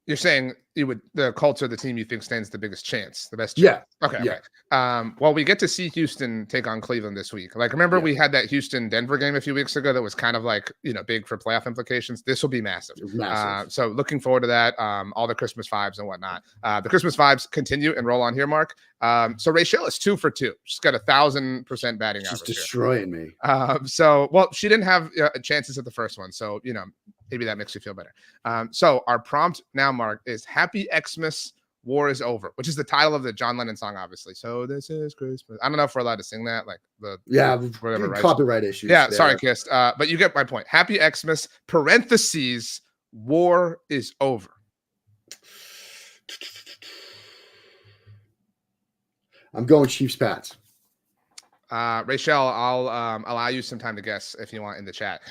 You're saying the Colts are the team you think stands the biggest chance, the best
Yeah.
chance. Okay.
Yeah.
Okay. Well, we get to see Houston take on Cleveland this week. Like, remember we had that Houston-Denver game a few weeks ago that was kind of like, big for playoff implications. This will be massive.
Massive.
So looking forward to that. All the Christmas vibes and whatnot. The Christmas vibes continue and roll on here, Mark. So Rachel is 2 for 2. She's got 1,000% batting average.
She's destroying me.
Well, she didn't have chances at the first one. So, maybe that makes you feel better. So our prompt now, Mark, is Happy Xmas, War is Over, which is the title of the John Lennon song, obviously. So this is Christmas. I don't know if we're allowed to sing that, like whatever, right?
Copyright issues.
Yeah, sorry, Kist. But you get my point. Happy Xmas, parentheses, War is Over.
I'm going Chiefs Pats.
Rachel, I'll allow you some time to guess if you want in the chat.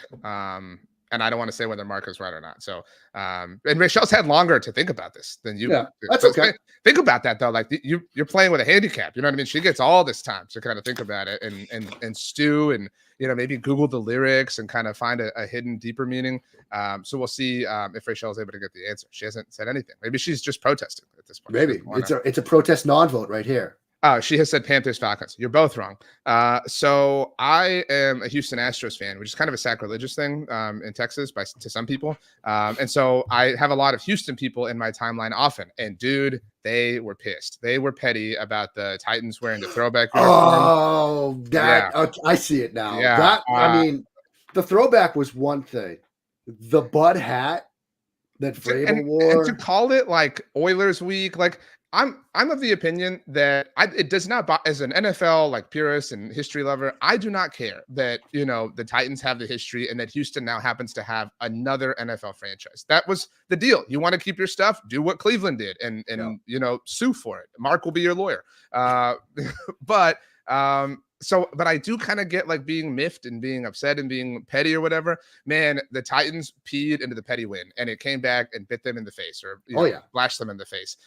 And I don't want to say whether Mark is right or not. So, and Rachel's had longer to think about this than you.
Yeah, that's okay.
Think about that though. Like you're playing with a handicap. You know what I mean? She gets all this time to kind of think about it and stew and maybe Google the lyrics and kind of find a hidden deeper meaning. So we'll see if Rachel is able to get the answer. She hasn't said anything. Maybe she's just protesting at this point.
Maybe it's a protest non-vote right here.
She has said Panthers Falcons. You're both wrong. So I am a Houston Astros fan, which is kind of a sacrilegious thing in Texas to some people. And so I have a lot of Houston people in my timeline often. And dude, they were pissed. They were petty about the Titans wearing the throwback uniform.
I see it now.
Yeah.
I mean, the throwback was one thing. The Bud hat that Vrabel wore.
And to call it like Oilers Week, like I'm of the opinion that it does not, as an NFL like purist and history lover, I do not care that the Titans have the history and that Houston now happens to have another NFL franchise. That was the deal. You want to keep your stuff, do what Cleveland did, and sue for it. Mark will be your lawyer. But I do kind of get like being miffed and being upset and being petty or whatever. Man, the Titans peed into the petty win and it came back and bit them in the face or flashed them in the face.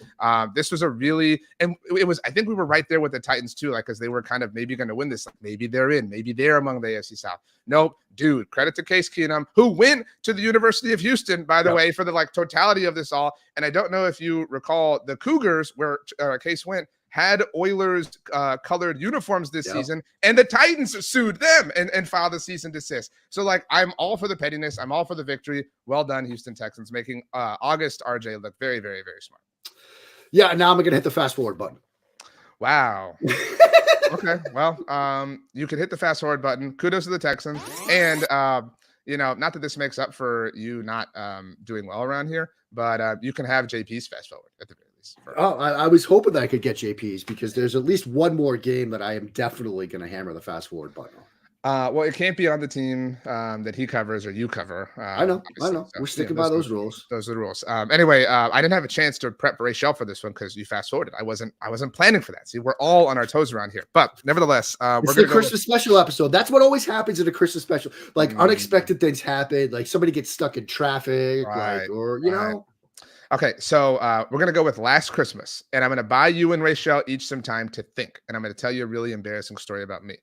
This was I think we were right there with the Titans too, like, cause they were kind of maybe going to win this. Like, maybe they're in, maybe they're among the AFC South. Nope. Dude, credit to Case Keenum, who went to the University of Houston, by the way, for the like totality of this all. And I don't know if you recall the Cougars where Case went, had Oilers colored uniforms this season, and the Titans sued them and filed a cease and desist. So like, I'm all for the pettiness. I'm all for the victory. Well done, Houston Texans, making August RJ look very, very, very smart.
Yeah. Now I'm going to hit the fast forward button.
Wow. Okay. Well, you can hit the fast forward button. Kudos to the Texans. And, not that this makes up for you not doing well around here, but you can have JP's fast forward at the very least.
I was hoping that I could get JP's because there's at least one more game that I am definitely going to hammer the fast forward button on.
Well, it can't be on the team that he covers or you cover.
I know. So, we're sticking by those rules.
Those are the rules. Anyway, I didn't have a chance to prep Rachel for this one because you fast forwarded. I wasn't planning for that. See, we're all on our toes around here. But nevertheless, we're going to
Christmas special episode. That's what always happens in a Christmas special. Like unexpected things happen. Like somebody gets stuck in traffic,
Okay, so we're going to go with Last Christmas, and I'm going to buy you and Rachel each some time to think, and I'm going to tell you a really embarrassing story about me.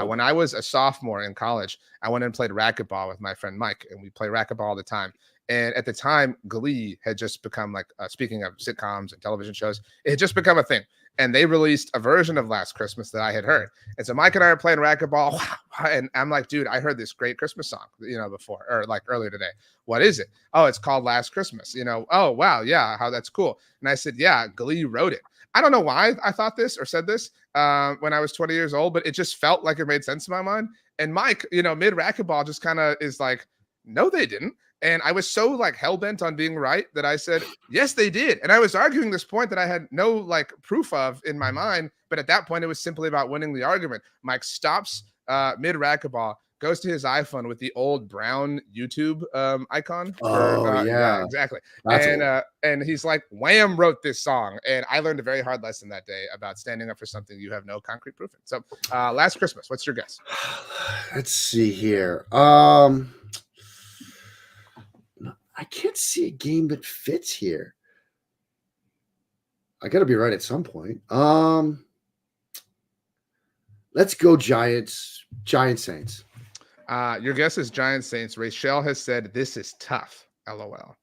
When I was a sophomore in college, I went and played racquetball with my friend Mike, and we play racquetball all the time. And at the time, Glee had just become like, speaking of sitcoms and television shows, it had just become a thing. And they released a version of Last Christmas that I had heard. And so Mike and I are playing racquetball. And I'm like, dude, I heard this great Christmas song, before, or like earlier today. What is it? Oh, it's called Last Christmas. Oh, wow. Yeah. How that's cool. And I said, yeah, Glee wrote it. I don't know why I thought this or said this when I was 20 years old, but it just felt like it made sense in my mind. And Mike, mid racquetball just kind of is like, no, they didn't. And I was so like hell-bent on being right that I said, yes, they did. And I was arguing this point that I had no like proof of in my mind. But at that point, it was simply about winning the argument. Mike stops mid racquetball, goes to his iPhone with the old brown YouTube icon. Yeah, exactly. And he's like, Wham wrote this song. And I learned a very hard lesson that day about standing up for something you have no concrete proof in. So Last Christmas, what's your guess?
Let's see here. I can't see a game that fits here. I got to be right at some point. Let's go Giants Saints.
Your guess is Giants Saints. Rachel has said this is tough. LOL.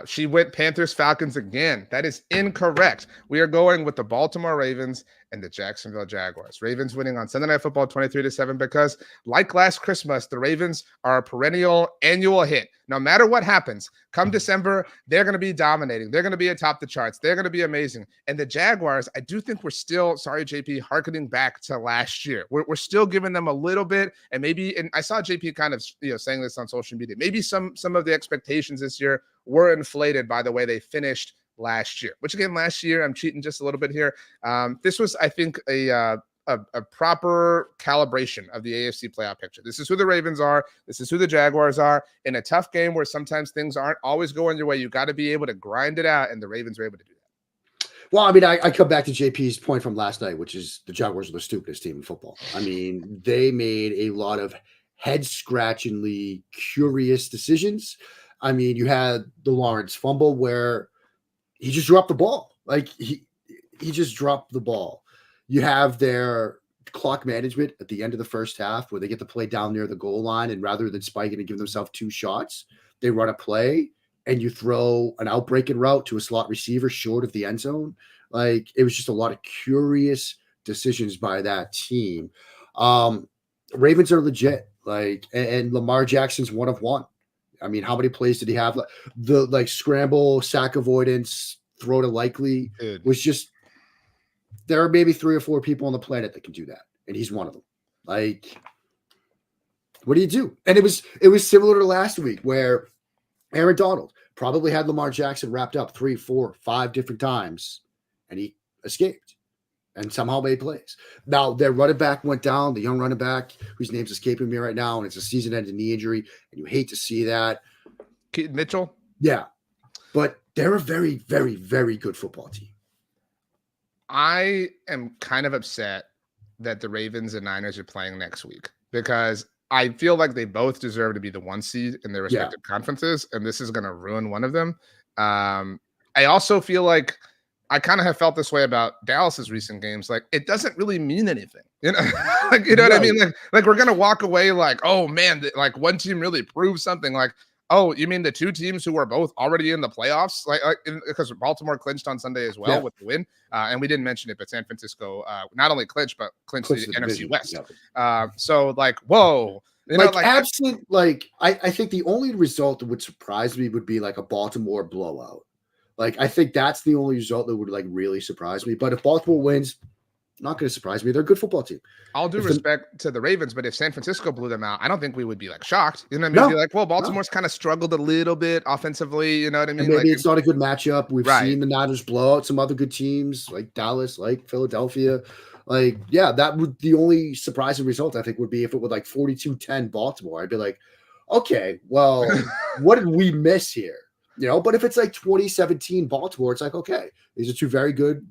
She went Panthers Falcons again. That is incorrect. We are going with the Baltimore Ravens and the Jacksonville Jaguars. Ravens winning on Sunday Night Football 23-7 because, like last Christmas, the Ravens are a perennial annual hit. No matter what happens, come December, they're going to be dominating. They're going to be atop the charts. They're going to be amazing. And the Jaguars, I do think we're still, sorry, JP, hearkening back to last year. We're still giving them a little bit, and maybe, and I saw JP kind of saying this on social media, maybe some of the expectations this year were inflated by the way they finished last year, which again, last year, I'm cheating just a little bit here. This was, I think, a proper calibration of the AFC playoff picture. This is who the Ravens are. This is who the Jaguars are. In a tough game where sometimes things aren't always going your way, you got to be able to grind it out, and the Ravens were able to do that.
Well, I mean, I come back to JP's point from last night, which is the Jaguars are the stupidest team in football. I mean, they made a lot of head-scratchingly curious decisions. I mean, you had the Lawrence fumble where he just dropped the ball. Like he just dropped the ball. You have their clock management at the end of the first half where they get to play down near the goal line, and rather than spiking and give themselves 2 shots, they run a play and you throw an outbreaking route to a slot receiver short of the end zone. Like it was just a lot of curious decisions by that team. Ravens are legit. Like, and Lamar Jackson's one of one. I mean, how many plays did he have? The scramble, sack avoidance, throw to Likely was just, there are maybe 3 or 4 people on the planet that can do that. And he's one of them. Like, what do you do? And it was similar to last week where Aaron Donald probably had Lamar Jackson wrapped up 3, 4, 5 different times and he escaped and somehow made plays. Now, their running back went down, the young running back whose name's escaping me right now, and it's a season-ending knee injury, and you hate to see that.
Keaton Mitchell?
Yeah. But they're a very, very, very good football team.
I am kind of upset that the Ravens and Niners are playing next week because I feel like they both deserve to be the 1 seed in their respective conferences, and this is going to ruin one of them. I also feel like I kind of have felt this way about Dallas's recent games. Like, it doesn't really mean anything, like, you know what I mean? Like we're going to walk away like, oh man, like one team really proved something. Like, oh, you mean the 2 teams who are both already in the playoffs? Because Baltimore clinched on Sunday as well with the win. And we didn't mention it, but San Francisco not only clinched, but clinched the NFC West. So like, whoa.
Absent, I think the only result that would surprise me would be like a Baltimore blowout. Like, I think that's the only result that would like really surprise me. But if Baltimore wins, not going to surprise me. They're a good football team.
All due respect to the Ravens, but if San Francisco blew them out, I don't think we would be like shocked. You know what I mean? Be like, well, Baltimore's kind of struggled a little bit offensively. You know what I mean?
And maybe it's not a good matchup. We've seen the Niners blow out some other good teams like Dallas, like Philadelphia. Like, yeah, that would the only surprising result I think would be if it were like 42-10 Baltimore. I'd be like, okay, well, what did we miss here? But if it's like 2017 Baltimore, it's like, okay, these are 2 very good,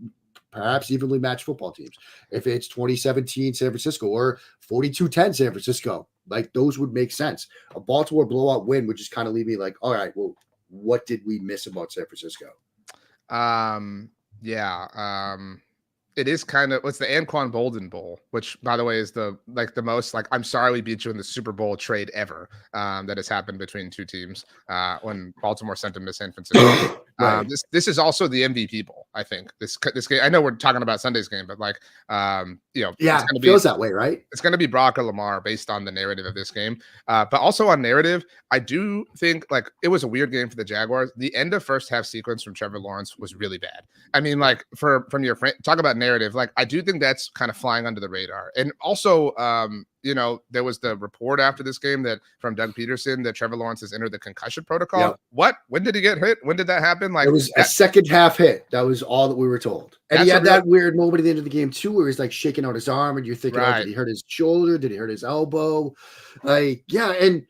perhaps evenly matched football teams. If it's 2017 San Francisco or 42-10 San Francisco, like those would make sense. A Baltimore blowout win would just kind of leave me like, all right, well, what did we miss about San Francisco?
It is kind of, what's the Anquan Bolden Bowl, which by the way is the most like, I'm sorry we beat you in the Super Bowl trade ever that has happened between 2 teams when Baltimore sent them to San Francisco. This is also the MVP Bowl, I think. This game, I know we're talking about Sunday's game, but like,
it feels that way, right?
It's going to be Brock or Lamar based on the narrative of this game. But also on narrative, I do think like it was a weird game for the Jaguars. The end of first half sequence from Trevor Lawrence was really bad. I mean, like from your friend, talk about narrative. Like I do think that's kind of flying under the radar. And also, there was the report after this game that from Doug Peterson that Trevor Lawrence has entered the concussion protocol. Yep. What? When did he get hit? When did that happen? Like
it was a second half hit. That was all that we were told. And he had that weird moment at the end of the game too, where he's like shaking out his arm, and you're thinking, oh, did he hurt his shoulder? Did he hurt his elbow? Like, yeah, and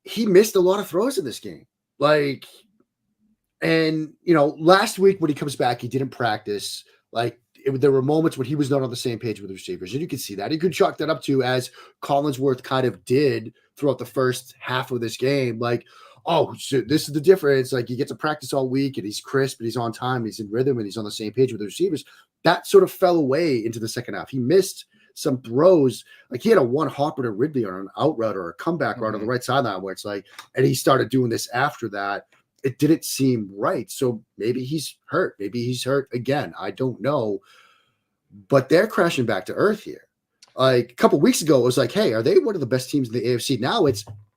he missed a lot of throws in this game. Like, and last week when he comes back, he didn't practice. Like, there were moments when he was not on the same page with the receivers, and you could see that. You could chalk that up to, as Collinsworth kind of did throughout the first half of this game, like, oh, so this is the difference. Like, he gets to practice all week, and he's crisp, and he's on time, and he's in rhythm, and he's on the same page with the receivers. That sort of fell away into the second half. He missed some throws. Like, he had a one hopper to Ridley or an out route or a comeback route on the right sideline where it's like, and he started doing this after that. it didn't seem right. So maybe he's hurt. Maybe he's hurt again. I don't know. But they're crashing back to earth here. Like a couple weeks ago, it was like, hey, are they one of the best teams in the AFC? Now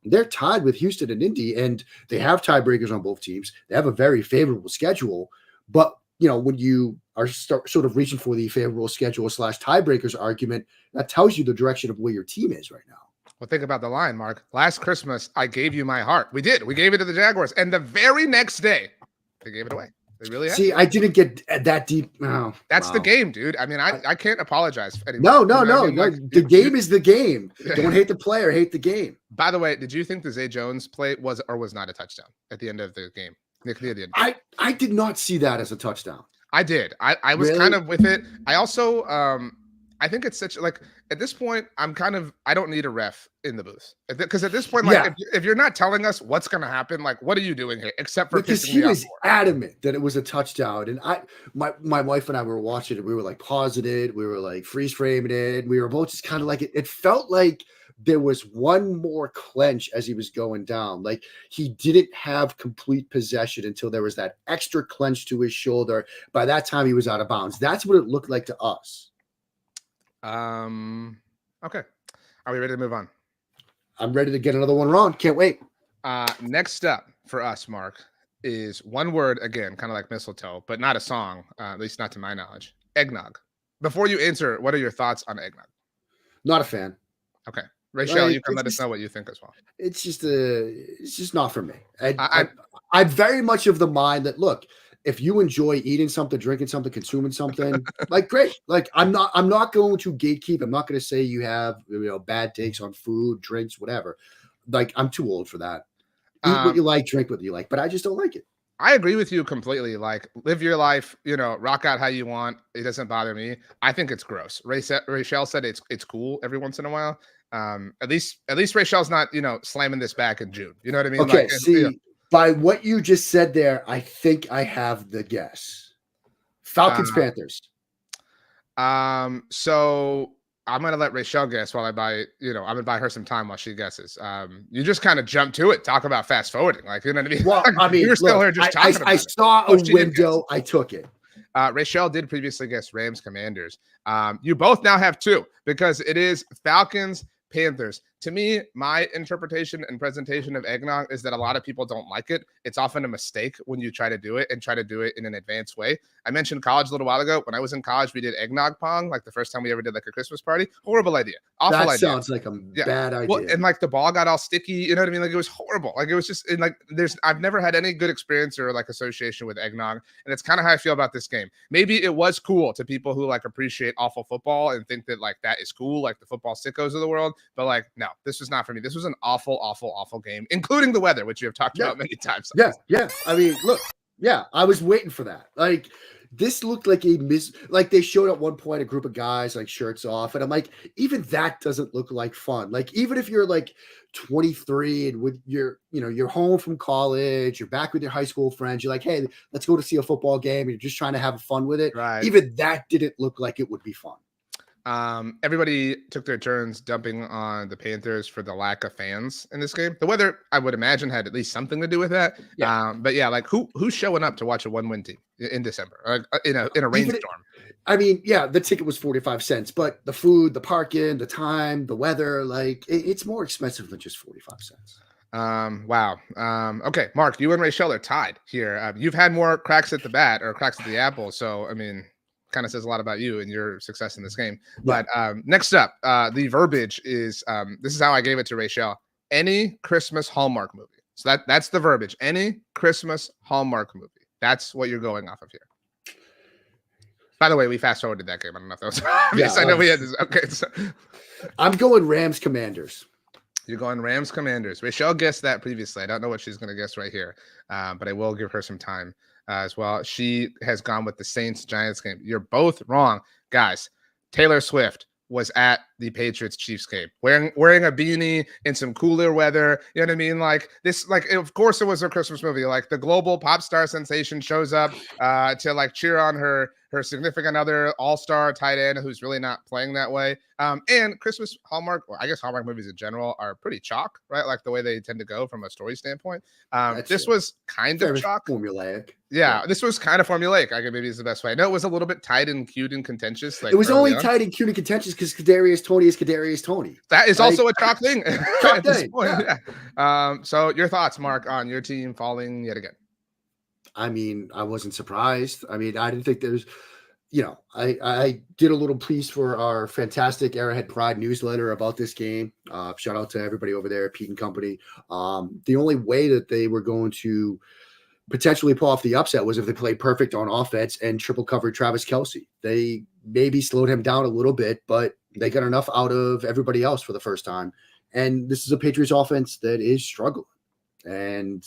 they're tied with Houston and Indy, and they have tiebreakers on both teams. They have a very favorable schedule. But, when you are sort of reaching for the favorable schedule / tiebreakers argument, that tells you the direction of where your team is right now.
Well, think about the line, Mark. Last Christmas, I gave you my heart. We did. We gave it to the Jaguars. And the very next day, they gave it away. They really have.
See, I didn't get that deep. Oh,
That's the game, dude. I mean, I can't apologize anymore.
No. The game is the game. Don't hate the player, hate the game.
By the way, did you think the Zay Jones play was or was not a touchdown at the end of the game? Nick, near the end.
I did not see that as a touchdown.
I did. I was kind of with it. I also I think it's such like at this point, I don't need a ref in the booth because at this point, like if you're not telling us what's going to happen, like what are you doing here? Except for
because he was adamant that it was a touchdown, and my wife and I were watching it. We were like pausing it, we were like freeze framing it. We were both just kind of like it felt like there was one more clench as he was going down. Like he didn't have complete possession until there was that extra clench to his shoulder. By that time, he was out of bounds. That's what it looked like to us.
Okay. Are we ready to move on?
I'm ready to get another one wrong. Can't wait.
Next up for us, Mark, is one word again, kind of like mistletoe, but not a song, at least not to my knowledge. Eggnog. Before you answer, what are your thoughts on eggnog?
Not a fan.
Okay. Rachel, you can let us know what you think as well.
It's just not for me. I'm very much of the mind that look, if you enjoy eating something, drinking something, consuming something, like great. Like I'm not going to gatekeep. I'm not going to say you have bad takes on food, drinks, whatever. Like I'm too old for that. Eat what you like, drink what you like, but I just don't like it.
I agree with you completely. Like live your life, rock out how you want. It doesn't bother me. I think it's gross. Rachel said it's cool every once in a while. At least Rachel's not, slamming this back in June. You know what I mean?
Okay. By what you just said there, I think I have the guess. Falcons, Panthers.
So I'm gonna let Rachel guess while I'm gonna buy her some time while she guesses. You just kind of jump to it, talk about fast forwarding, like you know what I mean?
Well, I mean,
you're still here just talking about
I saw a window, I took it.
Rachel did previously guess Rams, Commanders. You both now have two because it is Falcons, Panthers. To me, my interpretation and presentation of eggnog is that a lot of people don't like it. It's often a mistake when you try to do it and try to do it in an advanced way. I mentioned college a little while ago. When I was in college, we did eggnog pong, like the first time we ever did like a Christmas party. Horrible idea. Awful idea.
That sounds like a bad idea.
Well, and like the ball got all sticky. You know what I mean? Like it was horrible. Like it was just I've never had any good experience or like association with eggnog. And it's kind of how I feel about this game. Maybe it was cool to people who like appreciate awful football and think that like that is cool, like the football sickos of the world. But like, no, this was not for me. This was an awful, awful, awful game, including the weather, which you have talked about many times.
Yeah. I mean, look, I was waiting for that. Like, this looked like like they showed at one point a group of guys like shirts off, and I'm like, even that doesn't look like fun. Like, even if you're like 23 and you're home from college, you're back with your high school friends, you're like, hey, let's go to see a football game, and you're just trying to have fun with it.
Right.
Even that didn't look like it would be fun.
Everybody took their turns dumping on the Panthers for the lack of fans in this game. The weather, I would imagine, had at least something to do with that. Yeah. But yeah, like who's showing up to watch a 1-win team in December in a rainstorm?
I mean, yeah, the ticket was 45 cents, but the food, the parking, the time, the weather, like it's more expensive than just 45 cents.
Wow. Okay, Mark, you and Rachel are tied here. You've had more cracks at the bat or cracks at the apple. So, I mean, kind of says a lot about you and your success in this game. But next up, the verbiage is this is how I gave it to Rachel. Any Christmas Hallmark movie. So that's the verbiage. Any Christmas Hallmark movie. That's what you're going off of here. By the way, we fast forwarded that game. I don't know if that was obvious. I know we had this. Okay, so
I'm going Rams, Commanders.
You're going Rams, Commanders. Rachel guessed that previously. I don't know what she's going to guess right here, but I will give her some time as well. She has gone with the Saints Giants game. You're both wrong, guys. Taylor Swift was at the Patriots Chiefs game wearing a beanie in some cooler weather. You know what I mean? Like this, like of course it was a Christmas movie. Like the global pop star sensation shows up to like cheer on her her significant other, all-star tight end who's really not playing that way. And Christmas Hallmark, or I guess Hallmark movies in general, are pretty chalk, right? Like the way they tend to go from a story standpoint. This was kind of chalk.
Formulaic.
Yeah, this was kind of formulaic. I guess maybe is the best way. I know it was a little bit tight and cute and contentious. Like
it was only tight and cute and contentious because Kadarius Toney is Kadarius Toney.
That is also a chalk thing.
At this point.
Yeah. So your thoughts, Mark, on your team falling yet again?
I mean, I wasn't surprised. I mean, I didn't think there's, I did a little piece for our fantastic Arrowhead Pride newsletter about this game. Shout out to everybody over there at Pete and Company. The only way that they were going to potentially pull off the upset was if they played perfect on offense and triple covered Travis Kelce. They maybe slowed him down a little bit, but they got enough out of everybody else for the first time. And this is a Patriots offense that is struggling. And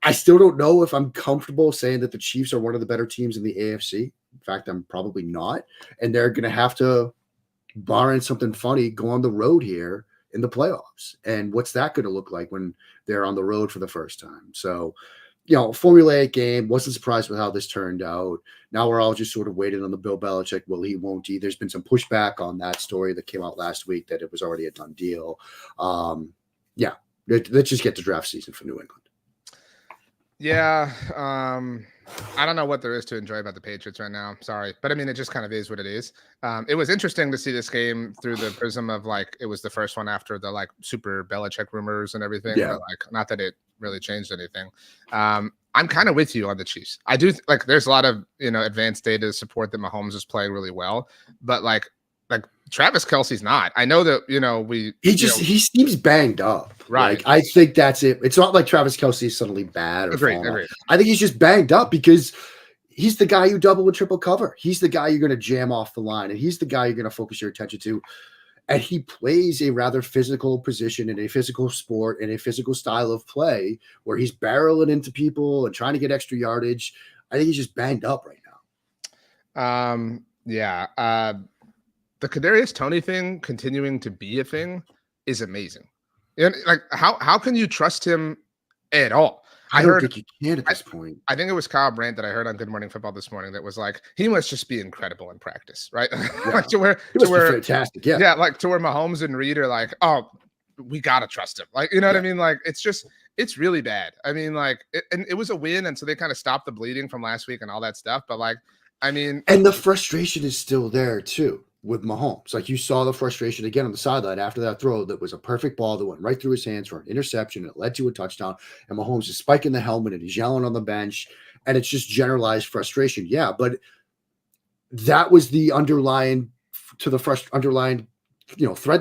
I still don't know if I'm comfortable saying that the Chiefs are one of the better teams in the AFC. In fact, I'm probably not. And they're going to have to, barring something funny, go on the road here in the playoffs. And what's that going to look like when they're on the road for the first time? So, formulaic game. Wasn't surprised with how this turned out. Now we're all just sort of waiting on the Bill Belichick, will he, won't he? There's been some pushback on that story that came out last week that it was already a done deal. Let's just get to draft season for New England.
Yeah. I don't know what there is to enjoy about the Patriots right now. Sorry. But I mean, it just kind of is what it is. It was interesting to see this game through the prism of it was the first one after the super Belichick rumors and everything.
Yeah.
But, not that it really changed anything. I'm kind of with you on the Chiefs. I do there's a lot of, advanced data to support that Mahomes is playing really well, but like Travis Kelce's not. I know that,
he seems banged up.
Right.
I think that's it. It's not like Travis Kelce is suddenly bad.
Agreed.
I think he's just banged up because he's the guy you double and triple cover. He's the guy you're going to jam off the line, and he's the guy you're going to focus your attention to. And he plays a rather physical position in a physical sport, in a physical style of play where he's barreling into people and trying to get extra yardage. I think he's just banged up right now.
The Kadarius Toney thing continuing to be a thing is amazing. And how can you trust him at all?
I don't think you can at this point.
I think it was Kyle Brandt that I heard on Good Morning Football this morning that was like, he must just be incredible in practice, right?
Yeah.
to where
fantastic. Yeah.
Yeah. To where Mahomes and Reed are like, oh, we got to trust him. What I mean? It's really bad. I mean, and it was a win. And so they kind of stopped the bleeding from last week and all that stuff. But and
the frustration is still there too. With Mahomes, you saw the frustration again on the sideline after that throw that was a perfect ball that went right through his hands for an interception. It led to a touchdown, and Mahomes is spiking the helmet and he's yelling on the bench, and it's just generalized frustration. Yeah, but that was the underlying thread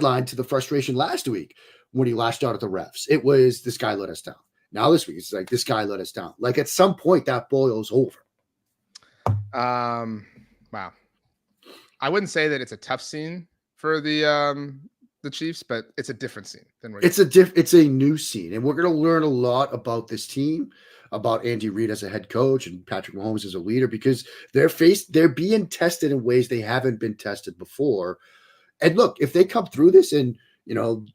line to the frustration last week when he lashed out at the refs. It was, this guy let us down. Now this week it's this guy let us down. At some point that boils over.
Wow. I wouldn't say that it's a tough scene for the Chiefs, but it's a different scene than
it's a new scene, and we're going to learn a lot about this team, about Andy Reid as a head coach and Patrick Mahomes as a leader, because they're being tested in ways they haven't been tested before. And look, if they come through this and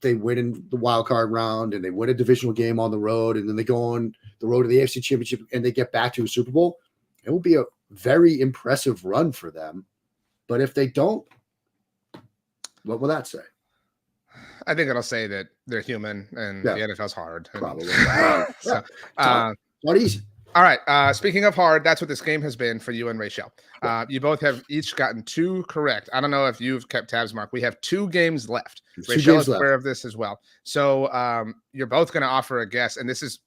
they win in the wild card round and they win a divisional game on the road, and then they go on the road to the AFC Championship and they get back to a Super Bowl, it will be a very impressive run for them. But if they don't, what will that say?
I think it'll say that they're human and the NFL's hard.
Probably.
Not
easy.
All right. Speaking of hard, that's what this game has been for you and Rachel. You both have each gotten 2 correct. I don't know if you've kept tabs, Mark. We have 2 games left. Rachel is aware of this as well. So you're both going to offer a guess, and this is,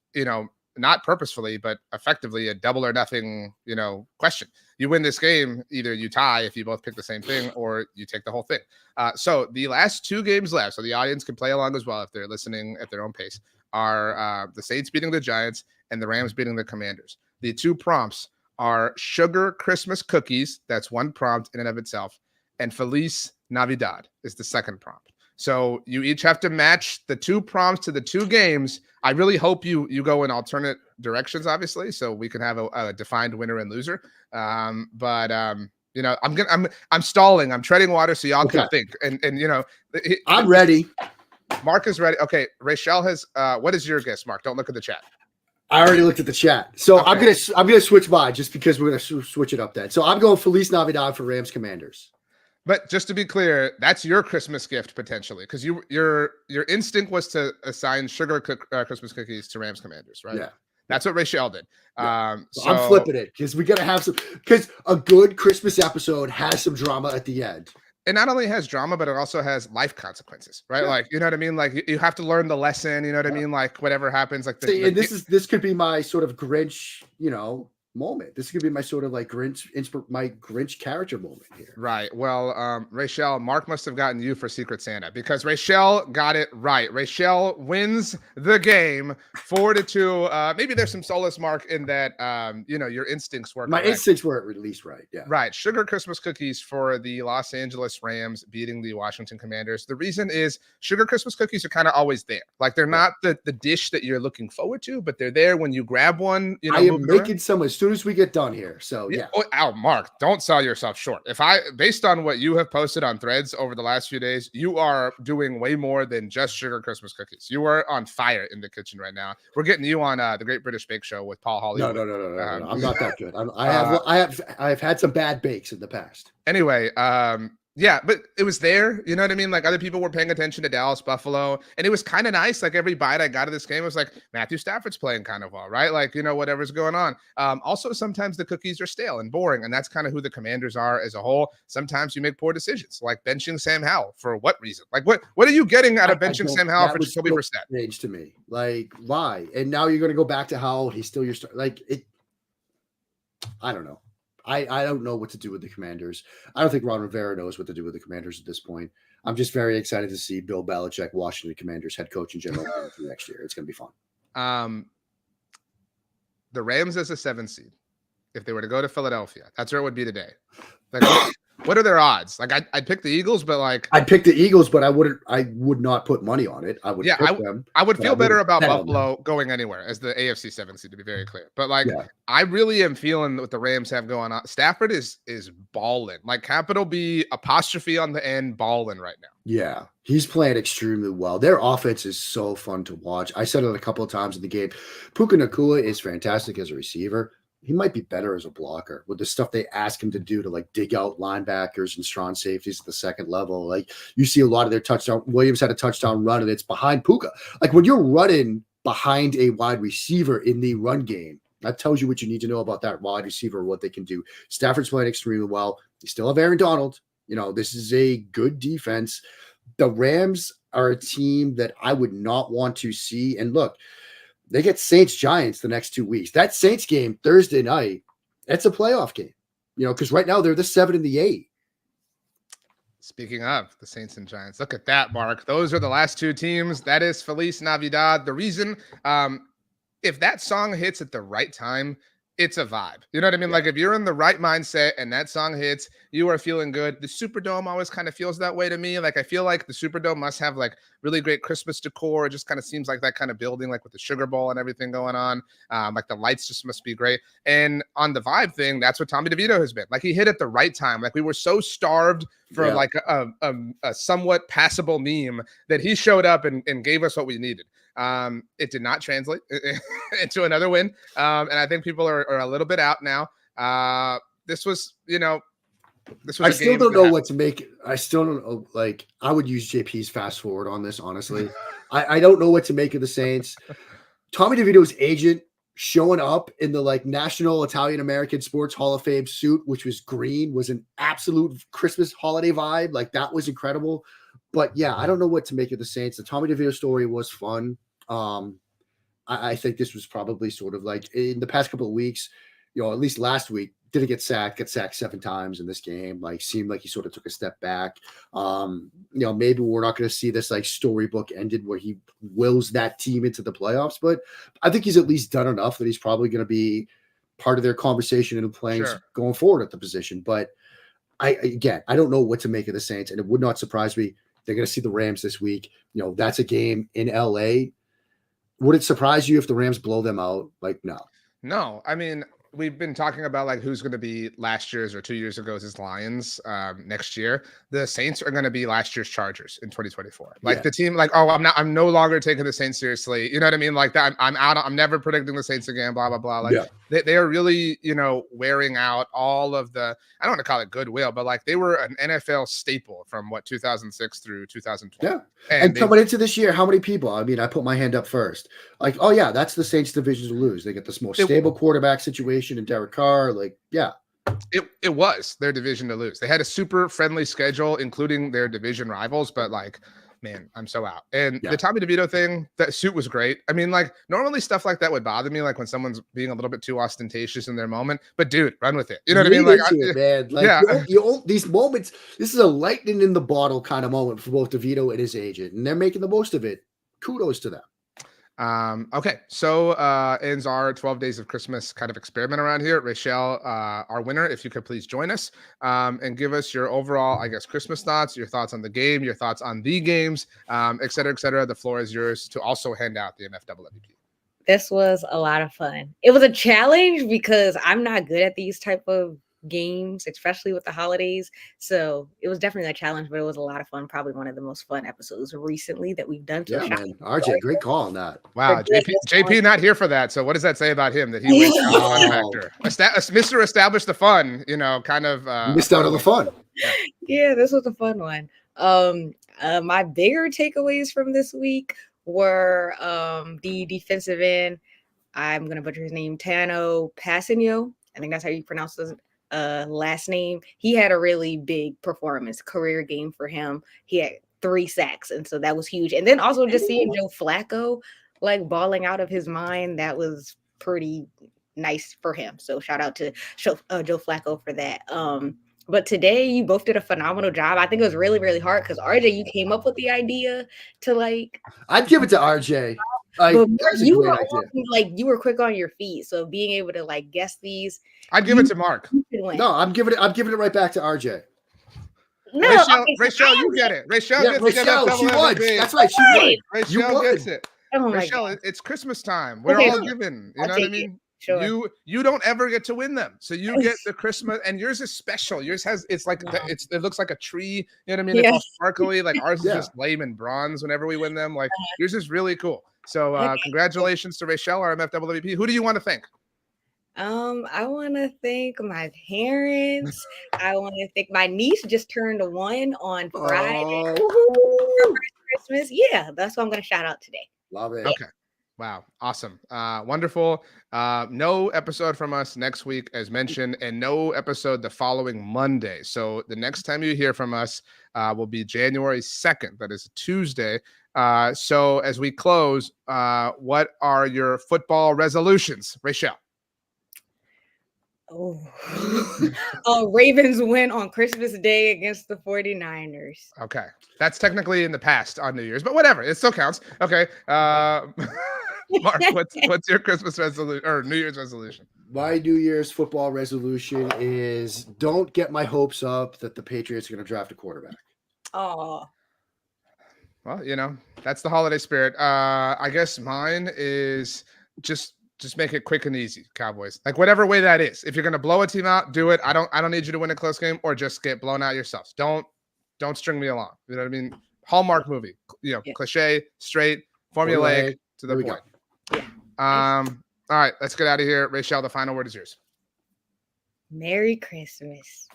not purposefully, but effectively a double or nothing, question. You win this game, either you tie if you both pick the same thing, or you take the whole thing. So the last 2 games left, so the audience can play along as well if they're listening at their own pace, are the Saints beating the Giants and the Rams beating the Commanders. The 2 prompts are Sugar Christmas Cookies. That's one prompt in and of itself. And Feliz Navidad is the second prompt. So you each have to match the 2 prompts to the 2 games. I really hope you go in alternate directions, obviously, so we can have a defined winner and loser. I'm stalling. I'm treading water so y'all can think. And
I'm ready.
Mark is ready. Okay, Rachel has. What is your guess, Mark? Don't look at the chat.
I already looked at the chat. So
Okay.
I'm gonna switch mine just because we're gonna switch it up then. So I'm going Feliz Navidad for Rams Commanders.
But just to be clear, that's your Christmas gift potentially, because your instinct was to assign Christmas cookies to Rams Commanders, right?
Yeah.
That's what Rachel did.
Yeah. So I'm flipping it because we gotta have some, because a good Christmas episode has some drama at the end.
It not only has drama, but it also has life consequences, right?
Yeah.
Like, you know what I mean? Like you have to learn the lesson, you know what I mean? Like whatever happens, like
See, and this could be my sort of Grinch, moment. This could be my sort of like my Grinch character moment here.
Right. Well, Rachel, Mark must have gotten you for Secret Santa because Rachel got it right. Rachel wins the game 4-2. Maybe there's some solace, Mark, in that your instincts were correct.
Instincts were at least right. Yeah.
Right. Sugar Christmas cookies for the Los Angeles Rams beating the Washington Commanders. The reason is sugar Christmas cookies are kind of always there. Like they're not the dish that you're looking forward to, but they're there when you grab one.
I am making some as soon as we get done here. So yeah.
Oh, Mark, don't sell yourself short. Based on what you have posted on Threads over the last few days, you are doing way more than just sugar Christmas cookies. You are on fire in the kitchen right now. We're getting you on the Great British Bake Show with Paul Hollywood.
No. I'm not that good. I've had some bad bakes in the past.
Anyway, yeah, but it was there. You know what I mean? Like other people were paying attention to Dallas, Buffalo, and it was kind of nice. Like every bite I got of this game was like Matthew Stafford's playing kind of well, right? Like, whatever's going on. Also, sometimes the cookies are stale and boring, and that's kind of who the Commanders are as a whole. Sometimes you make poor decisions, like benching Sam Howell for what reason? Like what are you getting out of benching Sam Howell for Jacoby Brissett?
Strange to me. Like why? And now you're going to go back to Howell. He's still your star. Like it. I don't know. I don't know what to do with the Commanders. I don't think Ron Rivera knows what to do with the Commanders at this point. I'm just very excited to see Bill Belichick, Washington Commanders head coach and general manager next year. It's going to be fun.
The Rams as a 7 seed, if they were to go to Philadelphia, that's where it would be today. Like, what are their odds? Like, I'd pick the Eagles, but like
I'd pick the Eagles, but I would not put money on it. I would.
Yeah,
pick them,
I would feel better about Buffalo going anywhere as the AFC 7 seed, to be very clear. But like, I really am feeling what the Rams have going on. Stafford is balling, like capital B apostrophe on the end, balling right now.
Yeah, he's playing extremely well. Their offense is so fun to watch. I said it a couple of times in the game. Puka Nacua is fantastic as a receiver. He might be better as a blocker with the stuff they ask him to do to like dig out linebackers and strong safeties at the second level. Like you see a lot of their touchdown. Williams had a touchdown run and it's behind Puka. Like when you're running behind a wide receiver in the run game, that tells you what you need to know about that wide receiver, what they can do. Stafford's playing extremely well. You still have Aaron Donald. This is a good defense. The Rams are a team that I would not want to see. And look, they get Saints Giants the next 2 weeks. That Saints game Thursday night, that's a playoff game, because right now they're the 7 and the 8.
Speaking of the Saints and Giants, look at that, Mark. Those are the last two teams. That is Feliz Navidad. The reason, if that song hits at the right time, it's a vibe. You know what I mean? Yeah. Like if you're in the right mindset and that song hits, you are feeling good. The Superdome always kind of feels that way to me. Like I feel like the Superdome must have like really great Christmas decor. It just kind of seems like that kind of building, like with the Sugar Bowl and everything going on. Like the lights just must be great. And on the vibe thing, that's what Tommy DeVito has been. Like he hit at the right time. Like we were so starved for like a somewhat passable meme that he showed up and gave us what we needed. It did not translate into another win. And I think people are a little bit out now. This was,
I still don't know what to make. I still don't know. Like I would use JP's fast forward on this. Honestly, I don't know what to make of the Saints. Tommy DeVito's agent showing up in the like National Italian American Sports Hall of Fame suit, which was green, was an absolute Christmas holiday vibe. Like that was incredible. But yeah, I don't know what to make of the Saints. The Tommy DeVito story was fun. I think this was probably sort of like in the past couple of weeks, at least last week, didn't get sacked 7 times in this game. Like seemed like he sort of took a step back. Maybe we're not going to see this like storybook ended where he wills that team into the playoffs, but I think he's at least done enough that he's probably going to be part of their conversation and playing going forward at the position. But I don't know what to make of the Saints, and it would not surprise me. They're going to see the Rams this week. That's a game in LA. Would it surprise you if the Rams blow them out? Like, no.
No, I mean, we've been talking about like who's going to be last year's or 2 years ago's Lions next year. The Saints are going to be last year's Chargers in 2024. Like the team, like, oh, I'm no longer taking the Saints seriously. You know what I mean? Like that, I'm out. I'm never predicting the Saints again. Blah blah blah. Like they are really, wearing out all of the. I don't want to call it goodwill, but like they were an NFL staple from 2006 through 2020.
Yeah, and coming into this year, how many people? I mean, I put my hand up first. Like, oh yeah, that's the Saints division to lose. They get this most stable quarterback situation in Derek Carr. Like, yeah.
It was their division to lose. They had a super friendly schedule, including their division rivals, but like, man, I'm so out. And the Tommy DeVito thing, that suit was great. I mean, like normally stuff like that would bother me, like when someone's being a little bit too ostentatious in their moment. But dude, run with it. You know what I mean? Like,
man. Like, these moments. This is a lightning in the bottle kind of moment for both DeVito and his agent, and they're making the most of it. Kudos to them.
Okay, so ends our 12 days of Christmas kind of experiment around here. Rachel, our winner, if you could please join us and give us your overall, I guess, Christmas thoughts, your thoughts on the game, your thoughts on the games, et cetera, et cetera. The floor is yours to also hand out the MFWP.
This was a lot of fun. It was a challenge because I'm not good at these type of games, especially with the holidays. So it was definitely a challenge, but it was a lot of fun. Probably one of the most fun episodes recently that we've done.
Yeah, man. RJ, great call on that.
Wow, JP not here for that. So what does that say about him that he went out the fun factor? Mr. Established the fun, kind of
missed out on the fun.
Yeah, this was a fun one. My bigger takeaways from this week were the defensive end. I'm gonna butcher his name, Tano Passanio. I think that's how you pronounce his last name. He had a really big performance, career game for him. He had 3 sacks, and so that was huge. And then also just seeing Joe Flacco like balling out of his mind, that was pretty nice for him. So shout out to Joe Flacco for that. But today you both did a phenomenal job. I think it was really, really hard because RJ, you came up with the idea to like.
I'd give it to RJ.
You were quick on your feet, so being able to like guess these.
I'd give it to Mark.
No, I'm giving it right back to RJ.
No,
Rachel, you get it. Rachel gets
Rachel, she won. That's right, she won.
Rachel gets it.
Oh
Rachel, it's Christmas time. We're all given. You know what I mean?
Sure.
You don't ever get to win them, so you get the Christmas, and yours is special. Yours has it looks like a tree. You know what I mean? It's all sparkly. Like ours is just lame and bronze. Whenever we win them, like yours is really cool. So congratulations to Rachel, our MFWP. Who do you want to thank?
I want to thank my parents. I want to thank my niece. Just turned 1 on Friday. Christmas. Yeah, that's what I'm going to shout out today.
Love it.
Okay. Wow. Awesome. Wonderful. No episode from us next week, as mentioned, and no episode the following Monday. So the next time you hear from us will be January 2nd. That is a Tuesday. So as we close, what are your football resolutions, Rachel?
Ravens win on Christmas Day against the 49ers.
Okay. That's technically in the past on New Year's, but whatever. It still counts. Okay. Mark, what's your Christmas resolution or New Year's resolution?
My New Year's football resolution is don't get my hopes up that the Patriots are going to draft a quarterback.
Oh.
Well, that's the holiday spirit. I guess mine is just make it quick and easy, Cowboys. Like whatever way that is. If you're gonna blow a team out, do it. I don't need you to win a close game or just get blown out yourselves. Don't string me along. You know what I mean? Hallmark movie. Cliche, straight, formulaic, to the point.
Yeah.
All right, let's get out of here. Rachel, the final word is yours.
Merry Christmas.